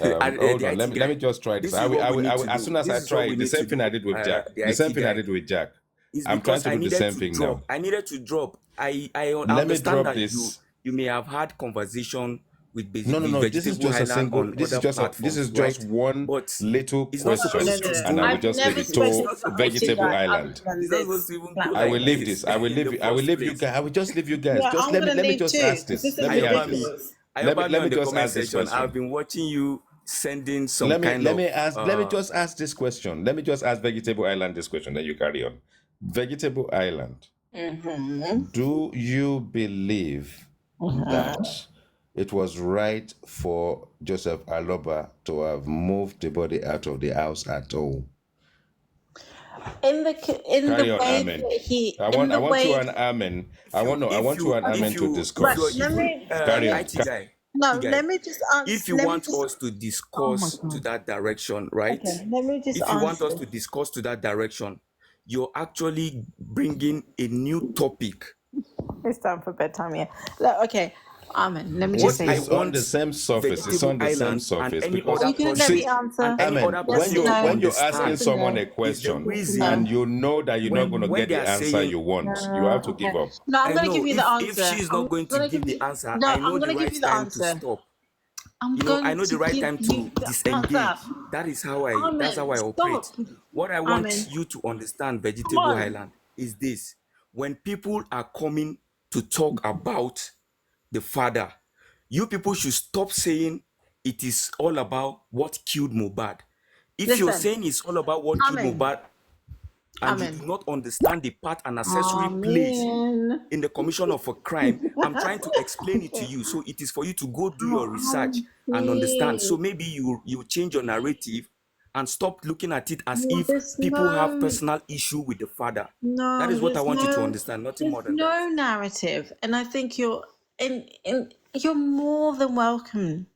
uh Hold the on. IT Let me guy, just try this. this is what we need to As do. soon as This I is what try we it, the need to same thing I do. did with Jack. The The same IT thing I guy, did with Jack. is I'm trying because to I do the needed same to thing now. drop. I Let me understand drop that this. you may have had conversation with No. This is Vegetable just a Highland single. on This is other just this is platforms, just right? one But little it's not question, No, supposed no, to no. and I will go. I've just leave never it It's to spoken not to the supposed IT to Vegetable guy go. other Island. than It's not supposed this to even go I will like platform. leave this this. I will in leave the you. I will first leave you place. guys. I will just leave you guys. Yeah, Just I'm gonna let me leave just too ask because this. this is Let me ask Ayobami, this. ridiculous. Ayobami Let on me the just comment ask this section. I've question. been watching you sending some kind Let of me ask. Let me just ask this question. Let me just ask Vegetable Island this question. Then you carry on. Vegetable Island. Mm-hmm. Do you believe that it was right for Joseph Aloba to have moved the body out of the house at all? In the Carry on, way Amen. that he I in want the you way an Amen. if you I want you an okay, Amen to but if you're discuss. let even me Carry on. IT guy, no, IT guy, let me just if answer. you Let me want just. us to Oh my discuss to god. that direction, right? Okay, let me just If you want us answer. to discuss to that direction, you're actually bringing a new topic. It's time for bedtime. Yeah. Look, okay, Amen. Let me just What say I It's this. on the want same surface. It's Vegetable on the same Island and surface any Are other because you gonna let me person answer? Amen. Yes or to no? When you're asking understand Yes or someone a no? is the question Yes or reason and no? you know that you're not going to when get they the are answer saying, you want, you have to give Okay. up. No, I'm I gonna give know you the if answer. she's I'm not going to gonna give give the you. answer, No, I I'm know the gonna give right you the time to answer. stop. I'm I going know to the right give time you to the answer. disengage. That's how Amen. I operate. Stop. What I want Amen. you to understand, Come Vegetable on. Highland, is this. When people are coming to talk about the father, you people should stop saying it is all about what killed Mohbad. If you're Listen. saying it's all about what killed Amen. Mohbad and you do Amen. not understand the part and accessory place Amen. in the commission of a crime, I'm trying to explain it to you. So it is for you to go do your research and understand. So See. maybe you change your narrative and stop looking at it as Well, if people have personal issue with the father. That is what I want you to understand, nothing more there's than that. no narrative, and I think you're more than welcome.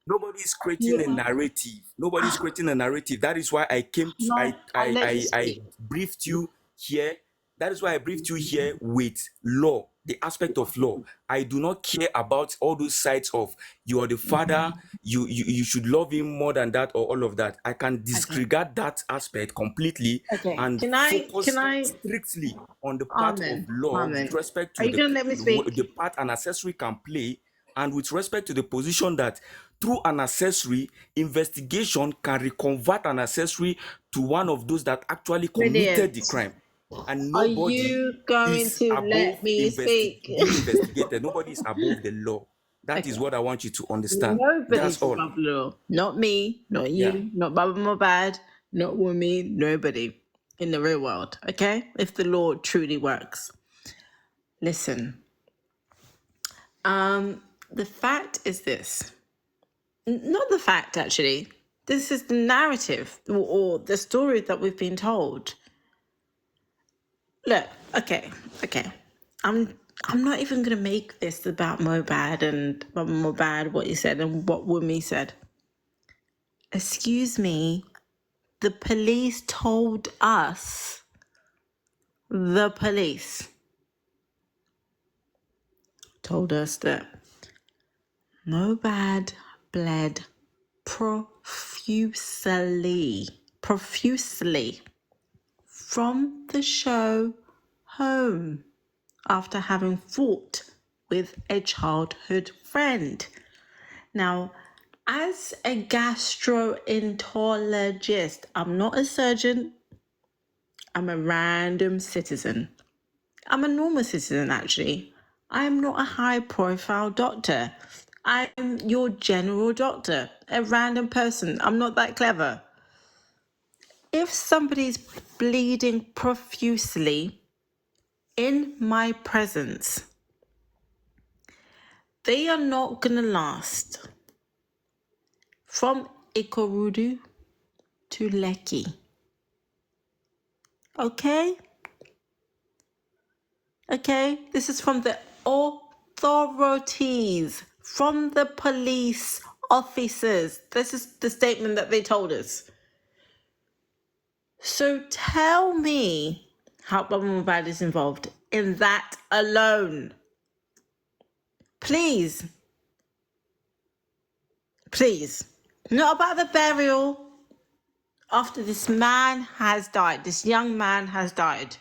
Nobody is creating a You narrative. Nobody is creating a narrative. That is why I came to no, I let you I speak. briefed you here. That is why I briefed you here with law, the aspect of law. I do not care about all those sides of you are the father, you should love him more than that or all of that. I can Okay. disregard that aspect completely Okay. and Can focus I? strictly on the part of Amen. law with Amen. respect Are to you gonna let me the speak? part an accessory can play and with respect to the position that through an accessory, investigation can reconvert an accessory to one of those that actually committed the Brilliant. crime. And Are nobody you going is to above let me speak? being investigated. Nobody is above the law. That is Okay. what I want you to understand. That's Nobody's all. above the law. Not me, not Yeah. you, not Baba Mobad, not Wumi, nobody in the real world. Okay? If the law truly works. Listen. The fact is this. Not the fact actually. This is the narrative or the story that we've been told. Look, okay. I'm not even gonna make this about Mobad and Baba Mobad, what he said and what Wumi said. Excuse me. The police told us, the police told us that Mohbad bled profusely from the show home after having fought with a childhood friend. Now, as a gastroenterologist, I'm not a surgeon, I'm a random citizen. I'm a normal citizen, actually. I am not a high profile doctor. I'm your general doctor, a random person. I'm not that clever. If somebody's bleeding profusely in my presence, they are not going to last from Ikorodu to Lekki. Okay? Okay? This is from the authorities, from the police officers. This is the statement that they told us. So tell me how MOHBAD is involved in that alone. Please. Please. Not about the burial. After this man has died, this young man has died.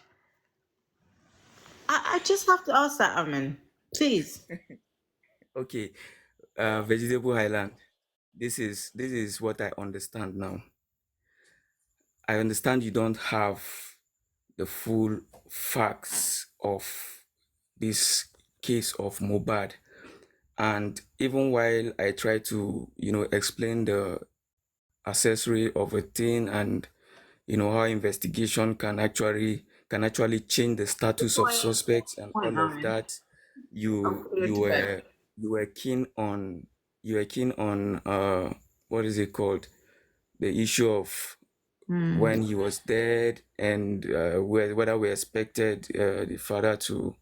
I just have to ask that, Amen. Please. Okay, Vegetable Highland. This is what I understand now. I understand you don't have the full facts of this case of MOHBAD. And even while I try to, explain the accessory of a thing and how investigation can actually change the status of suspects and Point, all of Amen. that, you Go you to bed. were you were keen on what is it called, the issue of when he was dead and whether we expected the father to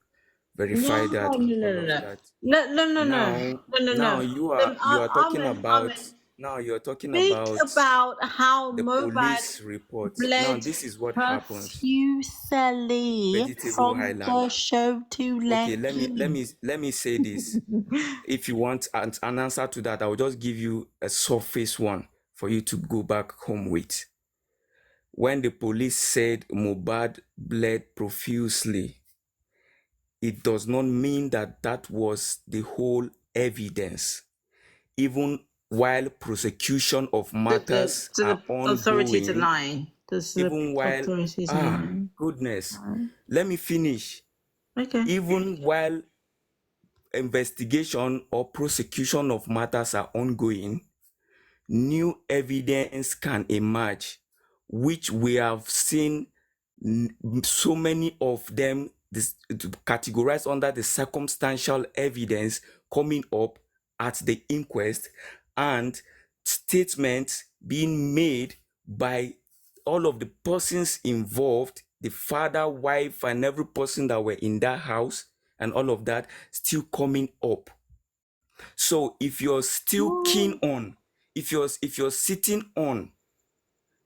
verify No, that no, and no, all no, of no. that. No, no, no, no. Now No, no, now no. you are talking about Amen. Speak now about how the MOHBAD police report. Now bled this is what happens. profusely Vegetable from Highland. the show to Okay, Lekki. let me say this. If you want an answer to that, I will just give you a surface one for you to go back home with. When the police said MOHBAD bled profusely, it does not mean that that was the whole evidence. Even while prosecution of matters So are the authorities are ongoing, lying. The even while authorities are lying. goodness, Right. let me finish. Okay. Even while investigation or prosecution of matters are ongoing, new evidence can emerge, which we have seen so many of them categorized under the circumstantial evidence coming up at the inquest, and statements being made by all of the persons involved, the father, wife, and every person that were in that house, and all of that still coming up. So if you're still keen on, if you're sitting on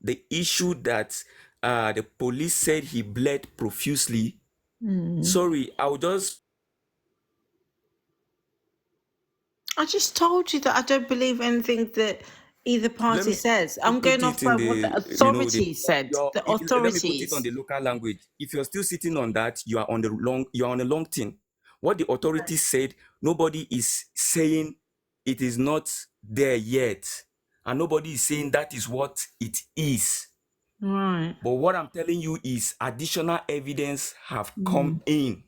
the issue that the police said he bled profusely, sorry, I'll just I just told you that I don't believe anything that either let party me says. let me I'm put going it off in by what the the authorities said. The let me put it on authorities. the local language. If you're still sitting on that, you are on a long thing. What the authorities said, nobody is saying it is not there yet, and nobody is saying that is what it is. Right. But what I'm telling you is additional evidence have come in,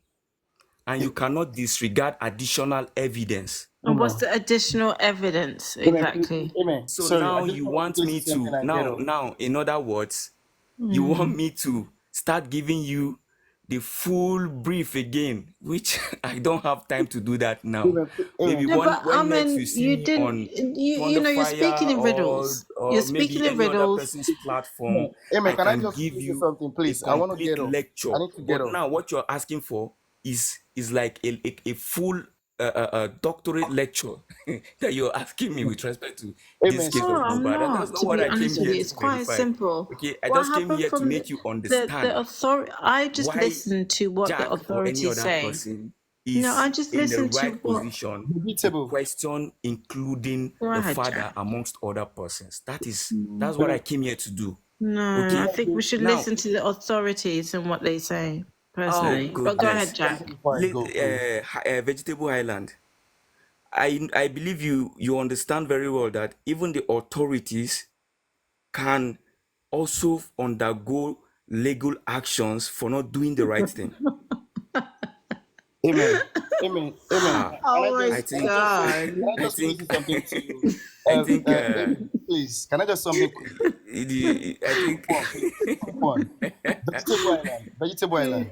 and you cannot disregard additional evidence. And what's Amen. the additional evidence Amen. exactly? Amen. So Sorry, I now just you want to want quickly me say something to and get off. now in other words, you want me to start giving you the full brief again, which I don't have time to do that now. Amen. Maybe Amen. No, but I when next you mean, see you me didn't. on You know, you're speaking Fire in riddles. You're or speaking maybe in any other riddles. person's platform, Amen. Amen. I Can I can just give quickly say you something, a please? I want to get complete off. lecture. I need to get But off. now what you're asking for is like a full doctorate lecture that you're asking me with respect to this Amen. case No, of Sorry. I'm MOHBAD, and that's not. not To what be I came honest with here you, to it's quite verify. simple. Okay, I What just came happened here to from make you the understand authority? I just why listened to what the Jack or any authorities other say. person No, is I just in the listened to right what. position to Vegetable. question, including Go the ahead, father Jack. amongst other persons. That's what I Amen. came here to do. No, I Okay, think we should now, listen to the authorities and what they say. oh Personally, but go ahead, goodness, Jack. Before I go, please. Vegetable Island. I believe you understand very well that even the authorities can also undergo legal actions for not doing the right thing. Amen. Amen. Amen. Ah, Can I Oh my I just can I think just say God. can I I just quickly think say something to I think Amen, please? Can I just something quick? I think Quick one, quick one. Vegetable Island. Vegetable Island.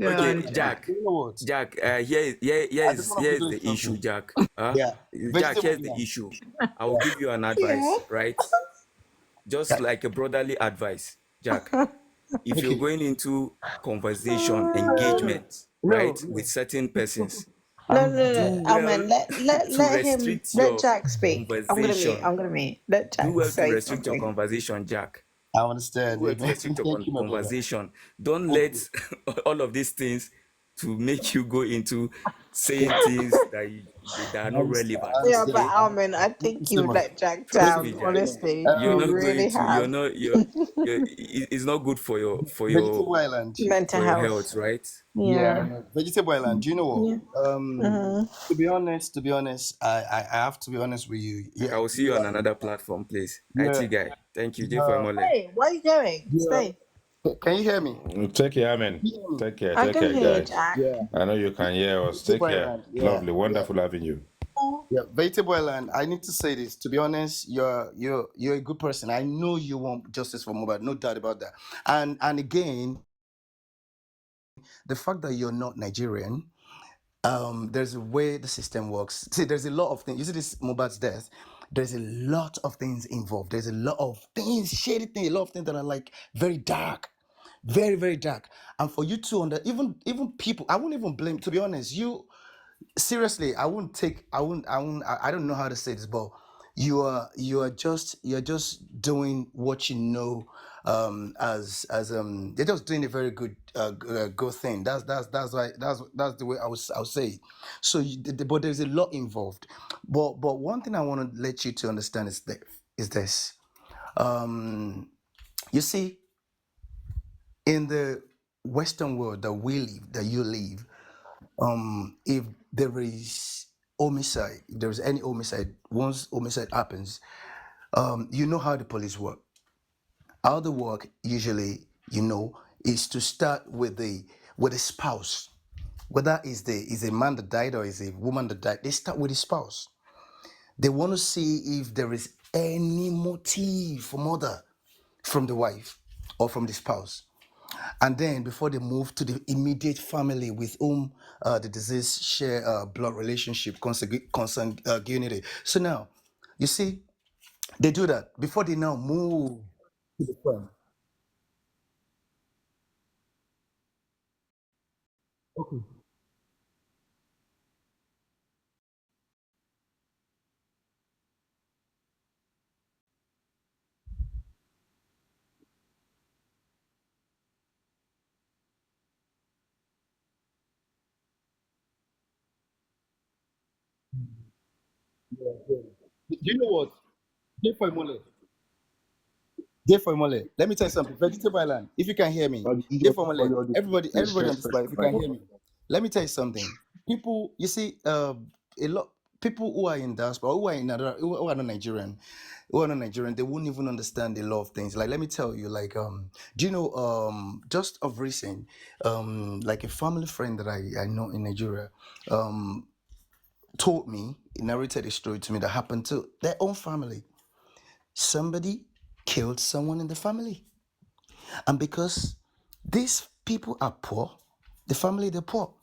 Go okay, on, Jack. Jack. You know what? Jack, I just want to here's quickly the say something. issue, Jack. Yeah. Jack, Vegetable here's the Island. issue. I will Yeah. give you an Yeah. advice, right? Just Ca- like a brotherly advice, Jack. If you're Okay. going into conversation, No, engagement, no, right, no. with certain persons, No, no, and no, do no. well Amen. to Let him. restrict Let your Jack speak. I'm gonna mute. conversation. I'm gonna mute. Let Do Jack well to say restrict your something. conversation, Jack. I Do understand. well to Amen. restrict your Thank you, my brother. conversation. Don't Thank let you. all of these things to make you go into saying things that are I not understand. relevant. I Yeah, but Okay, understand. Amen, I Thank you think so you much. let Jack trust Thank me, down. you. Jack. Honestly, you You're Um, not really going to. have It's not good for Vegetable Island. mental for your health. health, right? Yeah, Yeah. Vegetable Island. Do you know Yeah. what? Mm-hmm. To be honest, I have to be honest with you. Yeah, I will see you on another platform, please. yeah, IT guy. Thank you, J for yeah, Mole. Hey, where are you going? yeah. Stay. Can you hear me? Can Take care, Amen. you hear me? I Take can care, hear you, guys. Jack. Yeah, I know you can hear us. Take Vegetable care. Island. Yeah, Lovely, yeah, wonderful having you. yeah. Vegetable Island. I need to say this. To be honest, you're a good person. I know you want justice for Mohbad, no doubt about that. And again, the fact that you're not Nigerian, there's a way the system works. See, there's a lot of things. You see this Mohbad's death, there's a lot of things involved. There's a lot of things, shady things, a lot of things that are like very dark, very, very dark. And for you to even people, I wouldn't even blame, to be honest, you seriously, I don't know how to say this, but you're just doing what you know, as you're just doing a very good thing. That's why that's the way I would say it. So but there's a lot involved. But one thing I want to let you to understand is this. um you see, in the Western world that we live, that you live, if there is homicide, if there is any homicide, once homicide happens, you know how the police work. How they work usually, is to start with the spouse. Whether is a man that died or is a woman that died, they start with the spouse. They want to see if there is any motive for murder from the wife or from the spouse. And then before they move to the immediate family with whom the deceased share blood relationship, consanguinity. So now, you see, they do that before they now move to the friend. Okay. Yeah, yeah. Do you know what? Therefore, Mole. Therefore, Mole. Let me tell you something. Vegetable Island. If you can hear me, therefore, Mole. Everybody on this line. If you can hear me, let me tell you something. People, you see, a lot people who are in diaspora, who are not Nigerian, they wouldn't even understand a lot of things. Like, let me tell you, like, do you know, just of recent, like a family friend that I know in Nigeria, um, told me, he narrated a story to me that happened to their own family. Somebody killed someone in the family. And because these people are poor, the family, they're poor,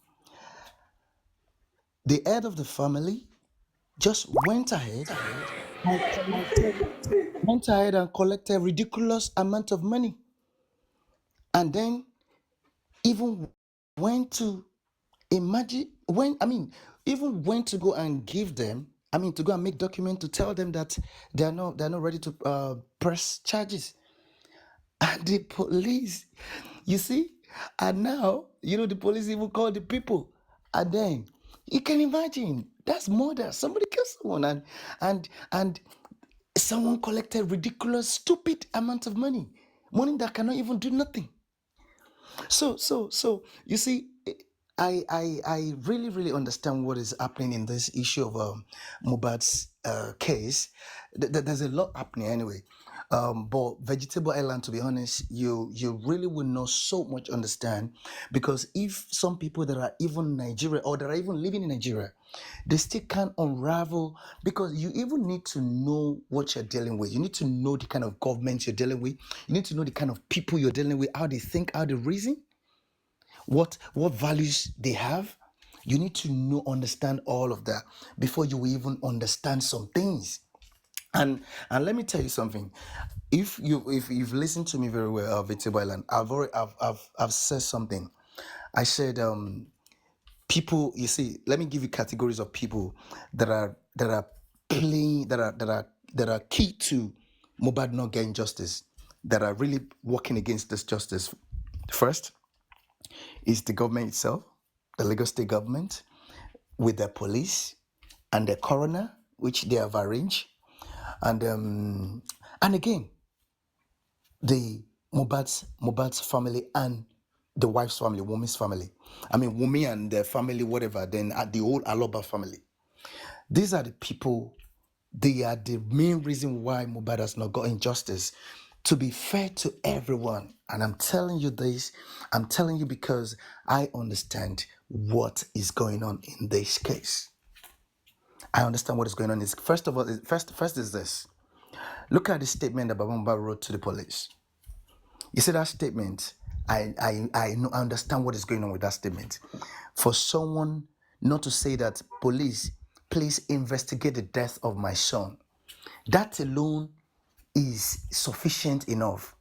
the head of the family just and went ahead and collected a ridiculous amount of money, and then even went to imagine when I mean even went to go and give them, to go and make document to tell them that they're not ready to press charges. And the police, you see, and now the police even call the people, and then you can imagine that's murder. Somebody killed someone, and someone collected ridiculous, stupid amount of money that cannot even do nothing. So you see, I really really understand what is happening in this issue of Mubad's case. There's a lot happening anyway. But Vegetable Island, to be honest, you really will not so much understand, because if some people that are even Nigeria or that are even living in Nigeria, they still can't unravel, because you even need to know what you're dealing with. You need to know the kind of government you're dealing with. You need to know the kind of people you're dealing with, how they think, how they reason, what values they have. You need to know, understand all of that before you even understand some things. And let me tell you something. If you've listened to me very well, Vitibailan, I've said something. I said, people, you see, let me give you categories of people that are playing, that are key to Mohbad not getting justice, that are really working against this justice. First is the government itself, the Lagos State government, with their police and the coroner, which they have arranged, and again, the Mohbad's family and the wife's family, Wumi's family. I mean, Wumi and their family, whatever. Then the whole Aloba family. These are the people. They are the main reason why Mohbad has not gotten justice. To be fair to everyone, and I'm telling you this, I'm telling you because I understand what is going on in this case. I understand what is going on. First of all, first is this. Look at the statement that Baba Mohbad wrote to the police. You see that statement? I know, I understand what is going on with that statement. For someone not to say that, police, please investigate the death of my son, that alone is sufficient enough.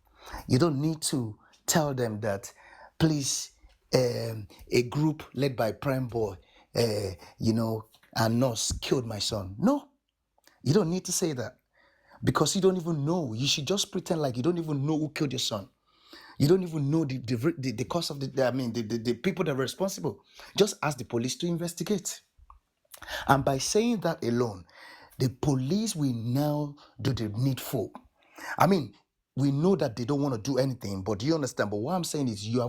You don't need to tell them that, please, a group led by Prime Boy, and nurse killed my son. No, you don't need to say that, because you don't even know. You should just pretend like you don't even know who killed your son. You don't even know the cause of the people that are responsible. Just ask the police to investigate. And by saying that alone, the police will now do the needful. I mean, we know that they don't want to do anything, but do you understand? But what I'm saying is you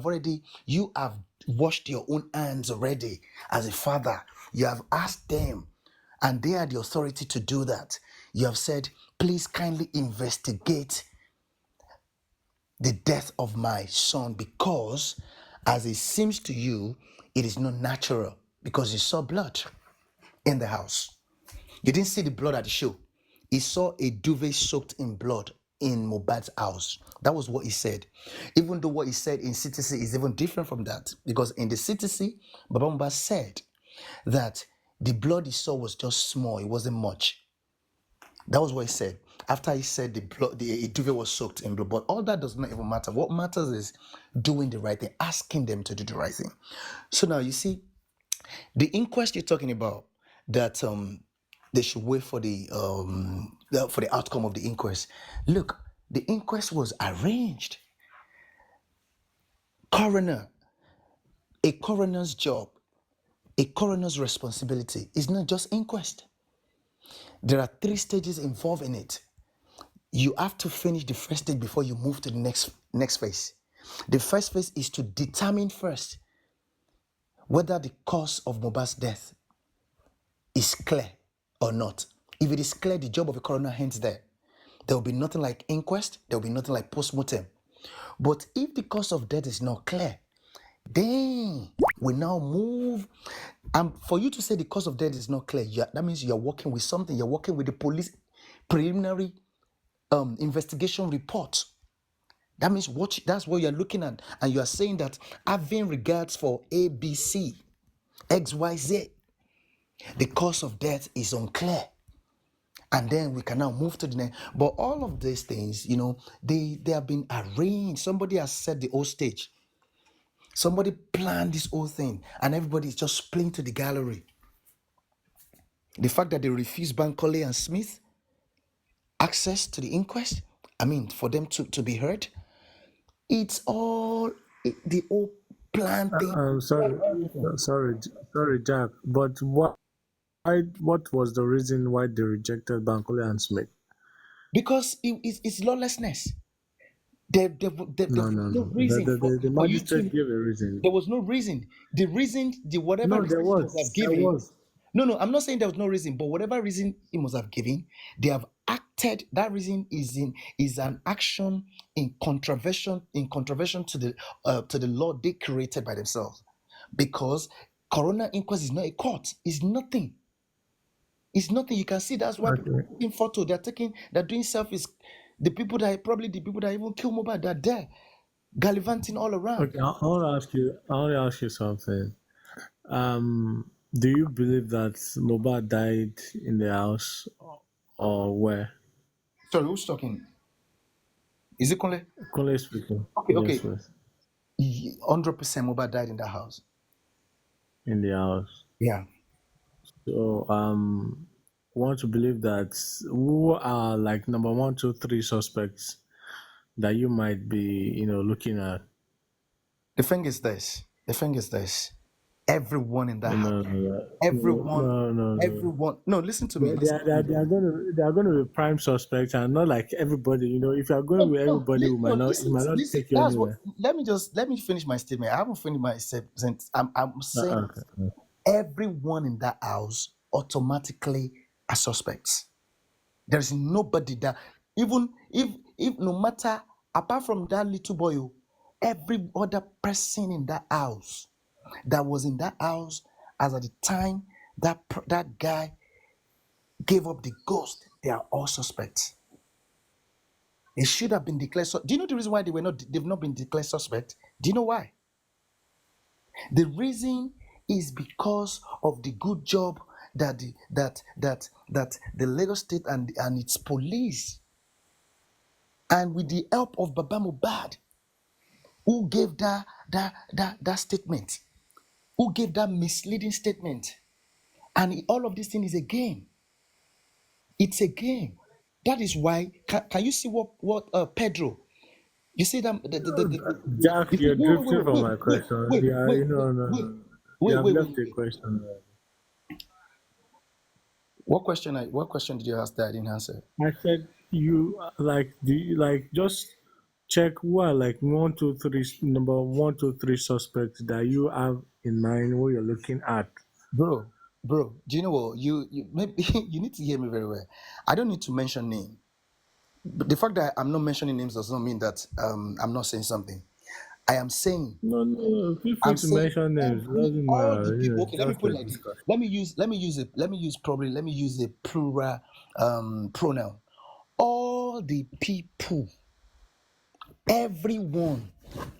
have washed your own hands already as a father. You have asked them, and they are the authority to do that. You have said, please kindly investigate the death of my son, because as it seems to you, it is not natural, because you saw blood in the house. You didn't see the blood at the show. He saw a duvet soaked in blood in Mohbad's house. That was what he said. Even though what he said in CTC is even different from that, because in the CTC, Baba Mohbad said that the blood he saw was just small, it wasn't much. That was what he said. After he said the duvet was soaked in blood, but all that does not even matter. What matters is doing the right thing, asking them to do the right thing. So now you see, the inquest you're talking about, that they should wait for the outcome of the inquest. Look, the inquest was arranged. A coroner's job, a coroner's responsibility is not just inquest. There are 3 stages involved in it. You have to finish the first stage before you move to the next phase. The first phase is to determine first whether the cause of Mohbad's death is clear or not. If it is clear, the job of a coroner ends there. There will be nothing like inquest. There will be nothing like post-mortem. But if the cause of death is not clear, then we now move. And for you to say the cause of death is not clear, that means you're working with something. You're working with the police preliminary investigation report. That means that's what you're looking at. And you are saying that, having regards for A, B, C, X, Y, Z, the cause of death is unclear. And then we can now move to the next. But all of these things, they have been arranged. Somebody has set the whole stage. Somebody planned this whole thing, and everybody is just playing to the gallery. The fact that they refused Bankole and Smith access to the inquest, for them to be heard, it's all the whole plan thing. Sorry, Jack. But what was the reason why they rejected Bankole and Smith? Because it's lawlessness. There was no reason The for you magistrate to. gave a reason. There was no reason. Whatever No, reason there he must have was. There given. was. No, I'm not saying there was no reason, but whatever reason he must have given, they have acted. That reason is an action in contravention to the law they created by themselves. Because coroner inquest is not a court. It's nothing. It's nothing. You can see that's why people Okay. are taking photo. They're doing selfies. The people that even kill Mohbad, they're there, gallivanting all around. Okay. I want to ask you something. Do you believe that Mohbad died in the house or where? Sorry, who's talking? Is it Kunle? Kunle speaking. Okay. Yes, please. 100% Mohbad died in that house. in the house. Yeah. So want to believe that who are like number one, two, three suspects that you might be, looking at. The thing is this. The thing is this. Everyone in that house. No, no, Everyone. no, no, no. Everyone. No, listen to me. They, they, Listen are, to they, are, me. they are going to they are going to be prime suspects and not like everybody. If you are going No, with no, everybody, no. it Listen, might not listen. take you That's what. anywhere. Let me finish my statement. I haven't finished my sentence. I'm saying Okay. everyone in that house automatically are suspects. There is nobody that, even if no matter, apart from that little boy, every other person in that house that was in that house as at the time that guy gave up the ghost, they are all suspects. They should have been declared. Do you know the reason why they've not been declared suspect? Do you know why? The reason is because of the good job that the Lagos State and its police, and with the help of Baba MOHBAD, who gave that statement, who gave that misleading statement, and all of this thing is a game. It's a game. That is why. Can you see what Pedro? You see that Jack, you see, you're drifting from my wait, question. wait, Yeah, wait, no, wait, no, wait, no. You wait, have wait, wait, left the wait. question. What question did you ask that I didn't answer? I said you like just check who are like one, two, three, number one, two, three suspects that you have in mind what you're looking at. Bro, do you know what? You maybe you need to hear me very well. I don't need to mention name. But the fact that I'm not mentioning names does not mean that I'm not saying something. I am saying No, no, no. Feel free I'm to saying mention names. It doesn't all the matter. people. It's Okay, let me just put a it like this. discussion. Let me use a plural pronoun. All the people, everyone,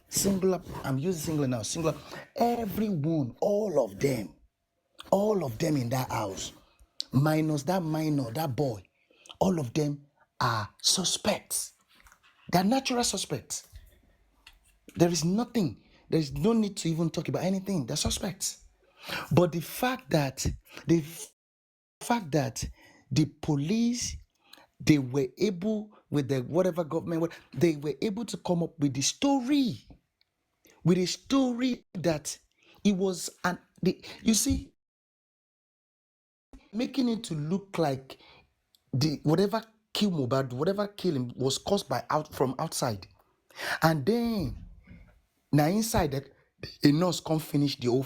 singular. I'm using singular now. Singular. Everyone, all of them in that house, minus that minor, that boy, all of them are suspects. They're natural suspects. There is nothing. There is no need to even talk about anything. They're suspects. But the fact that the police, they were able, with the whatever government, they were able to come up with a story that it was you see, making it to look like the whatever kill Mohbad, whatever kill him was caused by from outside, and then now inside that a nurse can't finish the whole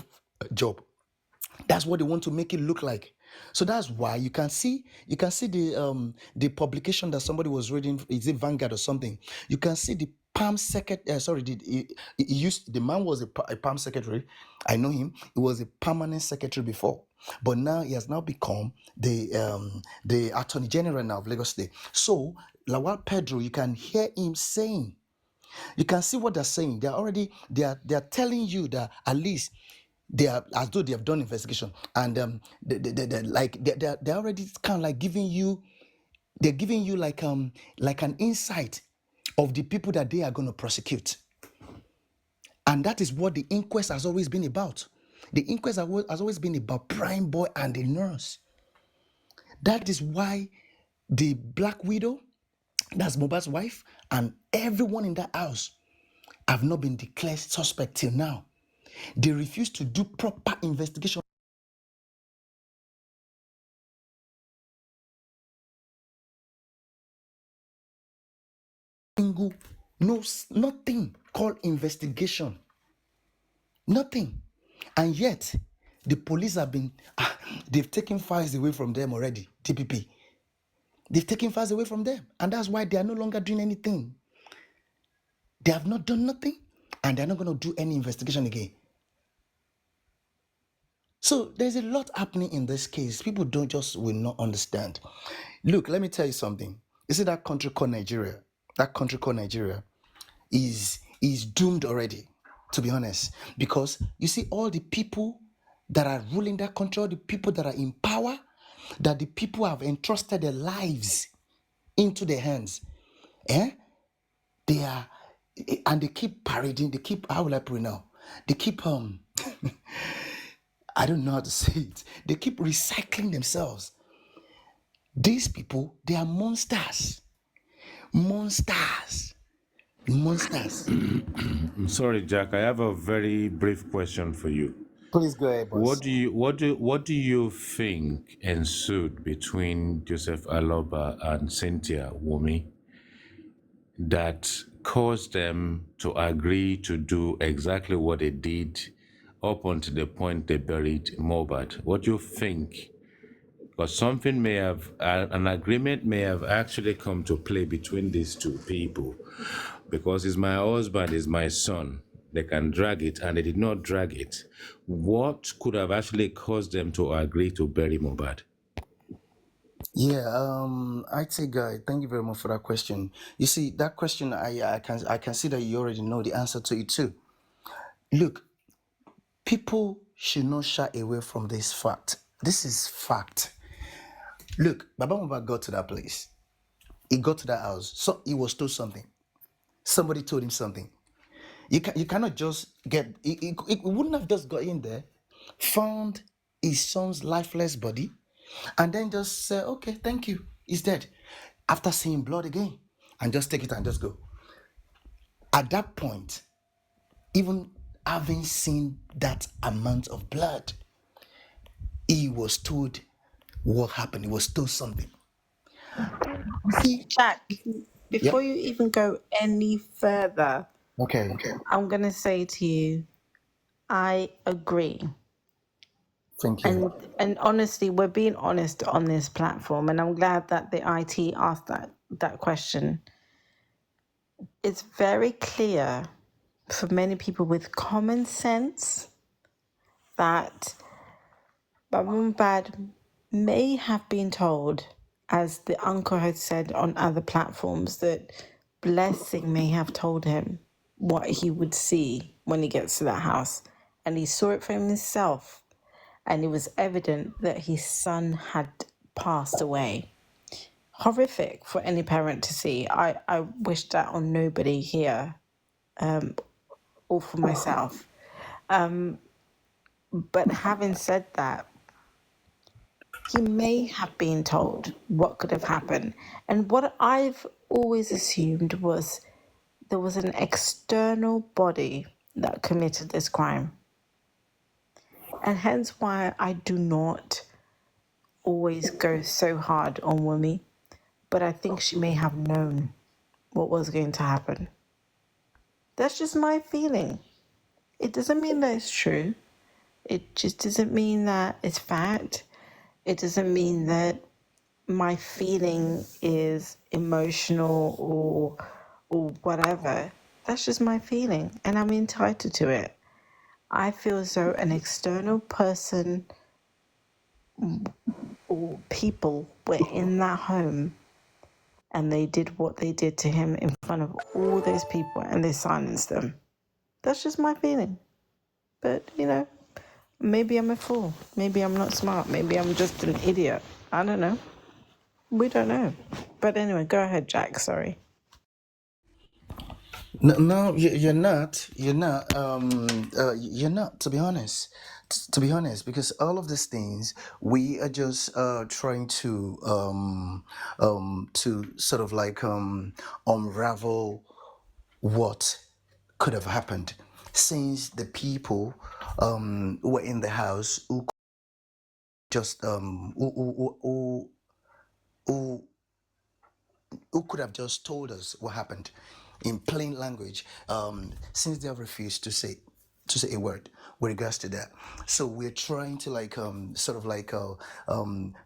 job. That's what they want to make it look like. So that's why you can see the publication that somebody was reading. Is it Vanguard or something? You can see the palm secretary. Sorry, he used the man was a palm secretary. I know him. He was a permanent secretary before, but now he has now become the attorney general now of Lagos State. So Lawal Pedro, you can hear him saying. You can see what they're saying. They are telling you that at least they are, as though they have done investigation, and they're already kind of like they're giving you like an insight of the people that they are going to prosecute. And that is what the inquest has always been about. The inquest has always been about Prime Boy and the nurse. That is why the Black Widow, that's Mohbad's wife, and everyone in that house have not been declared suspect till now. They refuse to do proper investigation. No, nothing called investigation. Nothing. And yet, the police they've taken files away from them already, TPP. They've taken files away from them. And that's why they are no longer doing anything. They have not done nothing, and they're not going to do any investigation again. So there's a lot happening in this case. People will not understand. Look, let me tell you something. You see that country called Nigeria? That country called Nigeria is doomed already, to be honest. Because you see all the people that are ruling that country, all the people that are in power, that the people have entrusted their lives into their hands. They are, and they keep parading, how will I put it now? They keep I don't know how to say it. They keep recycling themselves. These people, they are monsters. Monsters. Monsters. I'm sorry, Jack. I have a very brief question for you. Please go ahead, boss. What do you think ensued between Joseph Aloba and Cynthia Wumi that caused them to agree to do exactly what they did up until the point they buried MOHBAD? What do you think? Because something may have, an agreement may have actually come to play between these two people. Because he's my husband, he's my son. They can drag it, and they did not drag it. What could have actually caused them to agree to bury MOHBAD? Yeah, I'd say, Guy, thank you very much for that question. You see, that question, I can see that you already know the answer to it too. Look, people should not shy away from this fact. This is fact. Look, Baba Mubad got to that place. He got to that house. So he was told something. Somebody told him something. You cannot just get. He wouldn't have just got in there, found his son's lifeless body, and then just say, "Okay, thank you, he's dead." After seeing blood again, and just take it and just go. At that point, even having seen that amount of blood, he was told what happened. He was told something. See, Jack, yep. before you even go any further, Okay. I'm going to say to you, I agree. Thank you. And honestly, we're being honest on this platform, and I'm glad that the IT asked that question. It's very clear for many people with common sense that Baba Mubad may have been told, as the uncle had said on other platforms, that Blessing may have told him what he would see when he gets to that house. And he saw it for himself. And it was evident that his son had passed away. Horrific for any parent to see. I wish that on nobody here, or for myself. But having said that, he may have been told what could have happened. And what I've always assumed was there was an external body that committed this crime. And hence why I do not always go so hard on Wumi. But I think she may have known what was going to happen. That's just my feeling. It doesn't mean that it's true. It just doesn't mean that it's fact. It doesn't mean that my feeling is emotional or whatever. That's just my feeling, and I'm entitled to it. I feel as though an external person or people were in that home and they did what they did to him in front of all those people and they silenced them. That's just my feeling. But, maybe I'm a fool. Maybe I'm not smart. Maybe I'm just an idiot. I don't know. We don't know. But anyway, go ahead, Jack. Sorry. No, no, you're not. You're not. You're not. To be honest, to be honest, because all of these things we are just trying to sort of like unravel what could have happened, since the people who were in the house who just who who could have just told us what happened in plain language, since they have refused to say a word with regards to that. So we're trying to like sort of like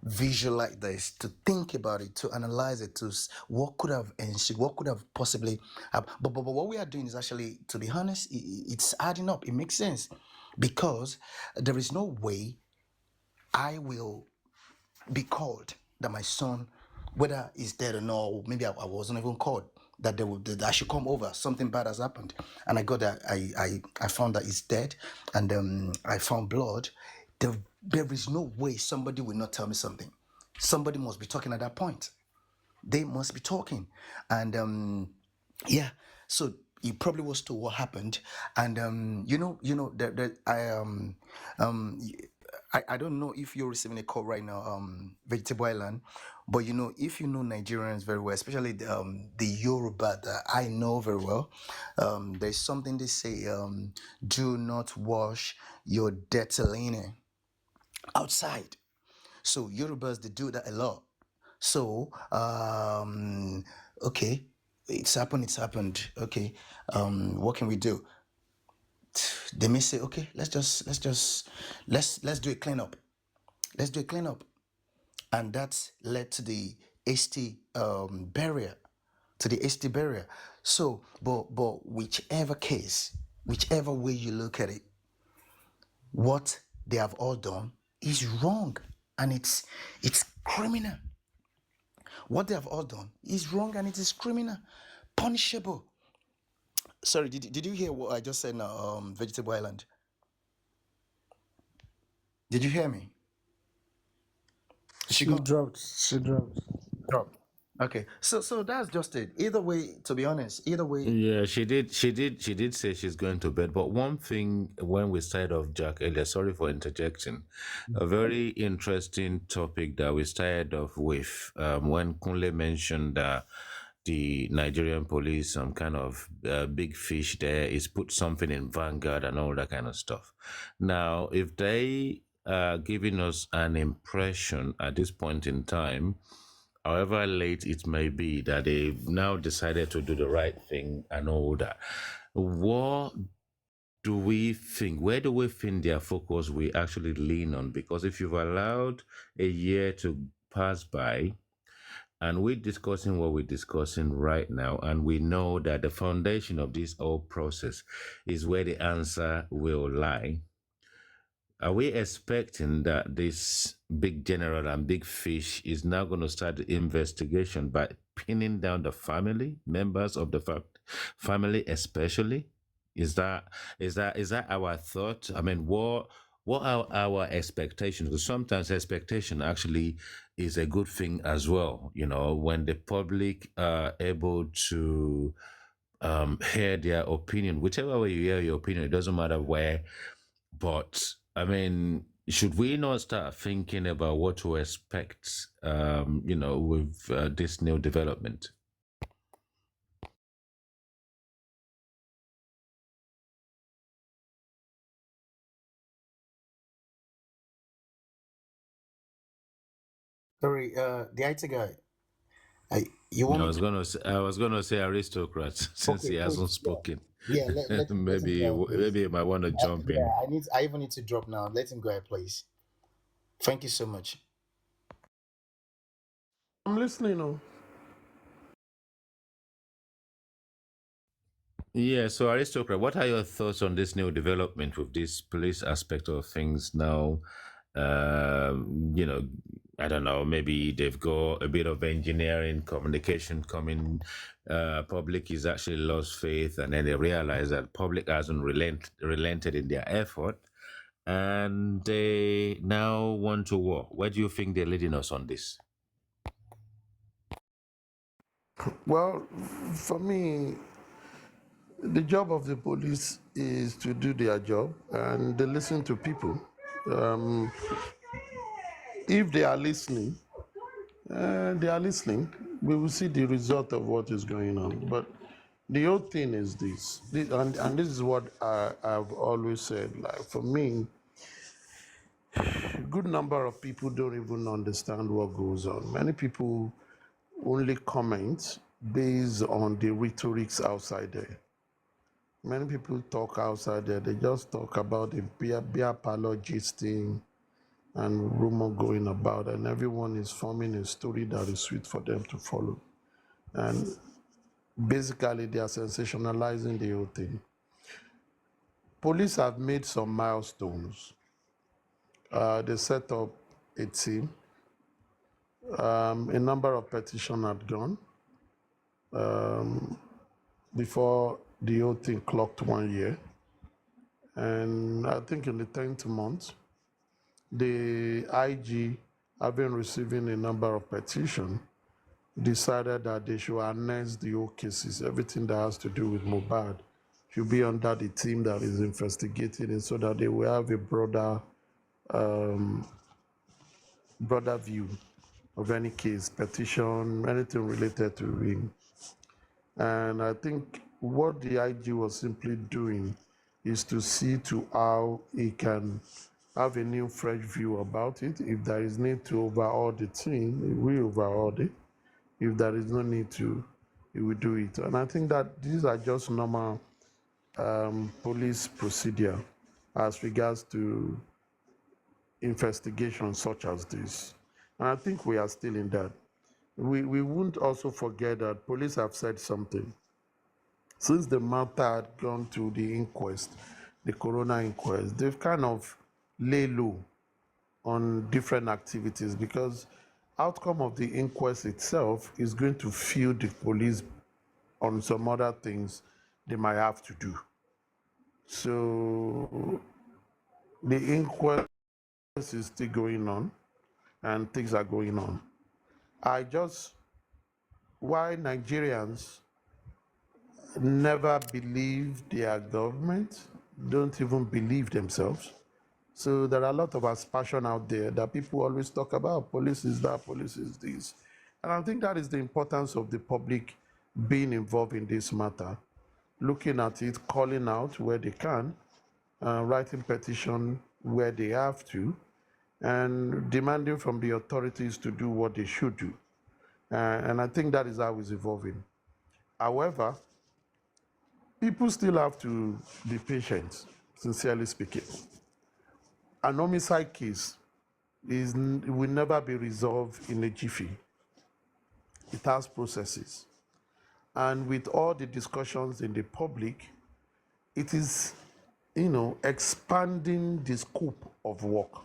visualize this, to think about it, to analyze it, what could have ensued, what could have possibly happened. But what we are doing is actually, to be honest, it's adding up. It makes sense, because there is no way I will be called that my son, whether he's dead or not, or maybe I wasn't even called, that that I should come over. Something bad has happened, and I got that. I found that he's dead, and I found blood. There is no way somebody will not tell me something. Somebody must be talking at that point. They must be talking, and yeah. So he probably was told what happened, and that I I don't know if you're receiving a call right now, Vegetable Island, but if you know Nigerians very well, especially the Yoruba that I know very well, there's something they say, do not wash your dirty linen outside. So Yorubas, they do that a lot. So, okay, it's happened. Okay, what can we do? They may say, okay, let's do a cleanup. Let's do a cleanup. And that led to the ST barrier, So, but whichever case, whichever way you look at it, what they have all done is wrong, and it's criminal. What they have all done is wrong, and it is criminal, punishable. Sorry, did you hear what I just said now, Vegetable Island? Did you hear me? Is she She gone? dropped. She dropped. Drop. Okay, so that's just it. Either way, to be honest, either way. Yeah, she did say she's going to bed. But one thing, when we started off, Jack earlier, sorry for interjecting, a very interesting topic that we started off with, when Kunle mentioned that the Nigerian police, some kind of big fish there, is put something in Vanguard and all that kind of stuff. Now, if they are giving us an impression at this point in time, however late it may be, that they've now decided to do the right thing and all that, what do we think? Where do we think their focus will actually lean on? Because if you've allowed a year to pass by, and we're discussing what we're discussing right now, and we know that the foundation of this whole process is where the answer will lie, are we expecting that this big general and big fish is now going to start the investigation by pinning down the family members of the family, especially? Is that our thought? I mean, what are our expectations? Because sometimes expectation actually is a good thing as well. When the public are able to hear their opinion, whichever way you hear your opinion, it doesn't matter where. But I mean, should we not start thinking about what to expect, with this new development? Sorry, the IT guy. You I want me was to? gonna say, aristocrats, since Okay, he hasn't please. Yeah, spoken. yeah. Let him maybe go ahead, please. maybe he might want to jump Yeah, in. I even need to drop now. Let him go ahead, please. Thank you so much. I'm listening. Oh. Yeah, so aristocrat, what are your thoughts on this new development with this police aspect of things now? You know, I don't know, maybe they've got a bit of engineering, communication coming. Public is actually lost faith, and then they realize that public hasn't relented in their effort, and they now want to war. Where do you think they're leading us on this? Well, for me, the job of the police is to do their job and they listen to people. Um, if they are listening, we will see the result of what is going on. But the whole thing is and this is what I've always said. Like for me, a good number of people don't even understand what goes on. Many people only comment based on the rhetorics outside there. Many people talk outside there, they just talk about the beer parlor gisting and rumor going about, and everyone is forming a story that is sweet for them to follow. And basically, they are sensationalizing the whole thing. Police have made some milestones. They set up a team. A number of petitions had gone before the whole thing clocked 1 year. And I think in the 10th month, the IG, having receiving a number of petitions, decided that they should annex the whole cases, everything that has to do with MOHBAD should be under the team that is investigating it, so that they will have a broader broader view of any case, petition, anything related to him. And I think what the IG was simply doing is to see to how he can have a new, fresh view about it. If there is need to overhaul the thing, he will overhaul it. If there is no need to, he will do it. And I think that these are just normal police procedure as regards to investigations such as this. And I think we are still in that. We won't also forget that police have said something. Since the matter had gone to the inquest, the coroner inquest, they've kind of lay low on different activities because outcome of the inquest itself is going to fuel the police on some other things they might have to do. So the inquest is still going on and things are going on. Why Nigerians never believe their government, don't even believe themselves. So there are a lot of aspersion out there that people always talk about. Police is that, police is this. And I think that is the importance of the public being involved in this matter, looking at it, calling out where they can, writing petition where they have to, and demanding from the authorities to do what they should do. And I think that is how it's evolving. However, people still have to be patient, sincerely speaking. An homicide case will never be resolved in a jiffy. It has processes. And with all the discussions in the public, it is, expanding the scope of work.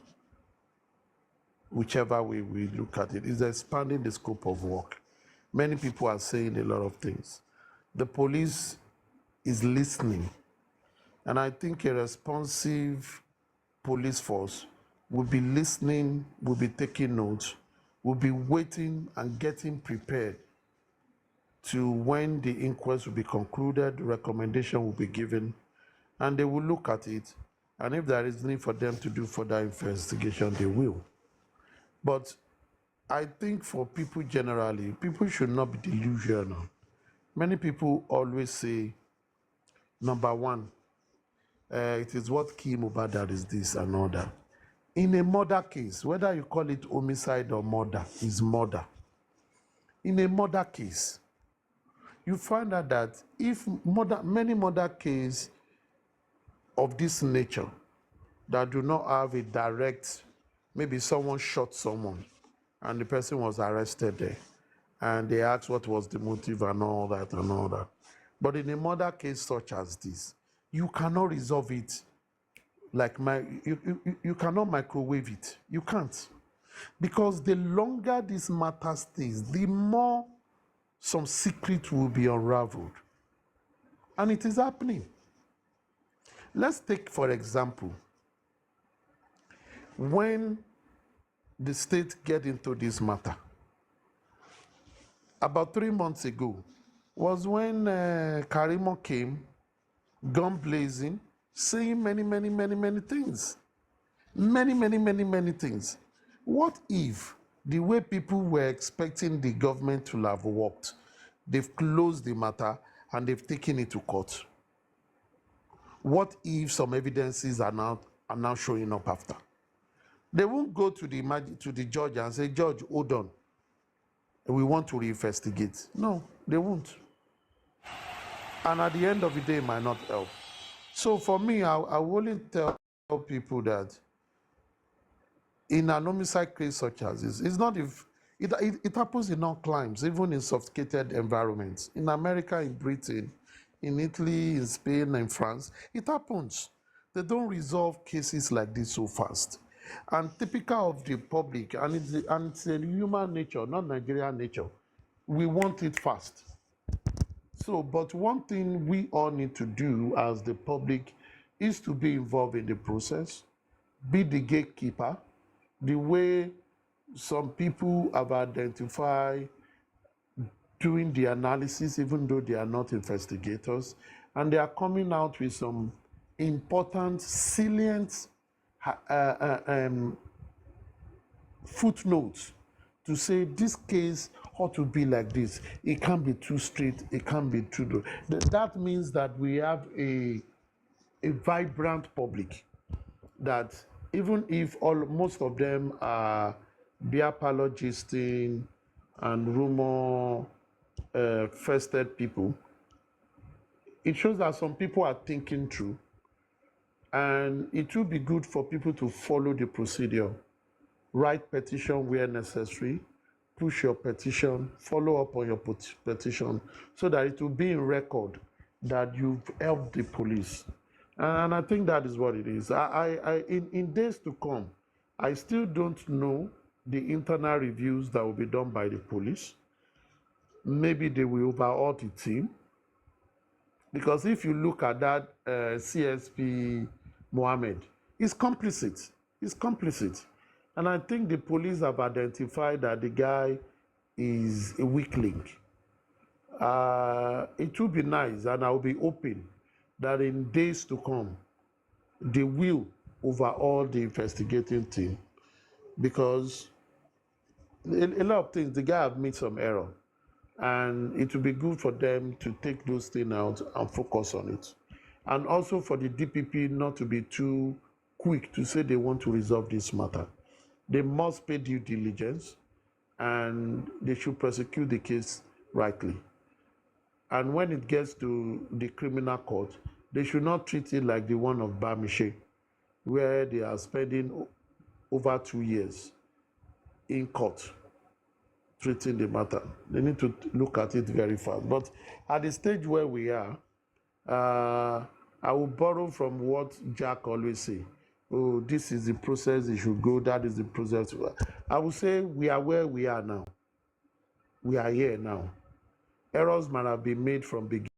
Whichever way we look at it, is expanding the scope of work. Many people are saying a lot of things. The police is listening. And I think a responsive police force will be listening, will be taking notes, will be waiting and getting prepared to when the inquest will be concluded, recommendation will be given, and they will look at it. And if there is need for them to do further investigation, they will. But I think for people generally, people should not be delusional. Many people always say, number one, it is what killed MOHBAD that is this and all that. In a murder case, whether you call it homicide or murder, is murder. In a murder case, you find out that if many murder cases of this nature that do not have a direct, maybe someone shot someone and the person was arrested there and they asked what was the motive and all that and all that. But in a murder case such as this, you cannot resolve it like you cannot microwave it. You can't. Because the longer this matter stays, the more some secret will be unraveled. And it is happening. Let's take, for example, when the state get into this matter, about 3 months ago, was when Karimo came, gun blazing, saying many things. Many things. What if the way people were expecting the government to have worked, they've closed the matter and they've taken it to court? What if some evidences are now showing up after? They won't go to the judge and say, Judge, hold on, we want to reinvestigate. No, they won't. And at the end of the day, it might not help. So for me, I will only tell people that in an homicide case such as this, it's not if it happens in all climes, even in sophisticated environments. In America, in Britain, in Italy, in Spain, in France, it happens. They don't resolve cases like this so fast. And typical of the public, and it's a human nature, not Nigerian nature, we want it fast. So, but one thing we all need to do as the public is to be involved in the process, be the gatekeeper, the way some people have identified doing the analysis, even though they are not investigators, and they are coming out with some important, salient footnotes to say this case ought to be like this. It can't be too straight. It can't be too. That means that we have a vibrant public. That even if most of them are beer parlor gisting and rumor fested people, it shows that some people are thinking through, and it will be good for people to follow the procedure. Write petition where necessary, push your petition, follow up on your petition, so that it will be in record that you've helped the police. And I think that is what it is. In days to come, I still don't know the internal reviews that will be done by the police. Maybe they will overhaul the team. Because if you look at that CSP Mohammed, he's complicit. He's complicit. And I think the police have identified that the guy is a weak link. It would be nice, and I'll be open, that in days to come, they will overhaul the investigating team. Because a lot of things, the guy have made some error. And it will be good for them to take those things out and focus on it. And also for the DPP not to be too quick to say they want to resolve this matter. They must pay due diligence, and they should prosecute the case rightly. And when it gets to the criminal court, they should not treat it like the one of Bamishe, where they are spending over 2 years in court treating the matter. They need to look at it very fast. But at the stage where we are, I will borrow from what Jack always say. Oh, this is the process it should go, that is the process. I will say we are where we are now. We are here now. Errors might have been made from beginning.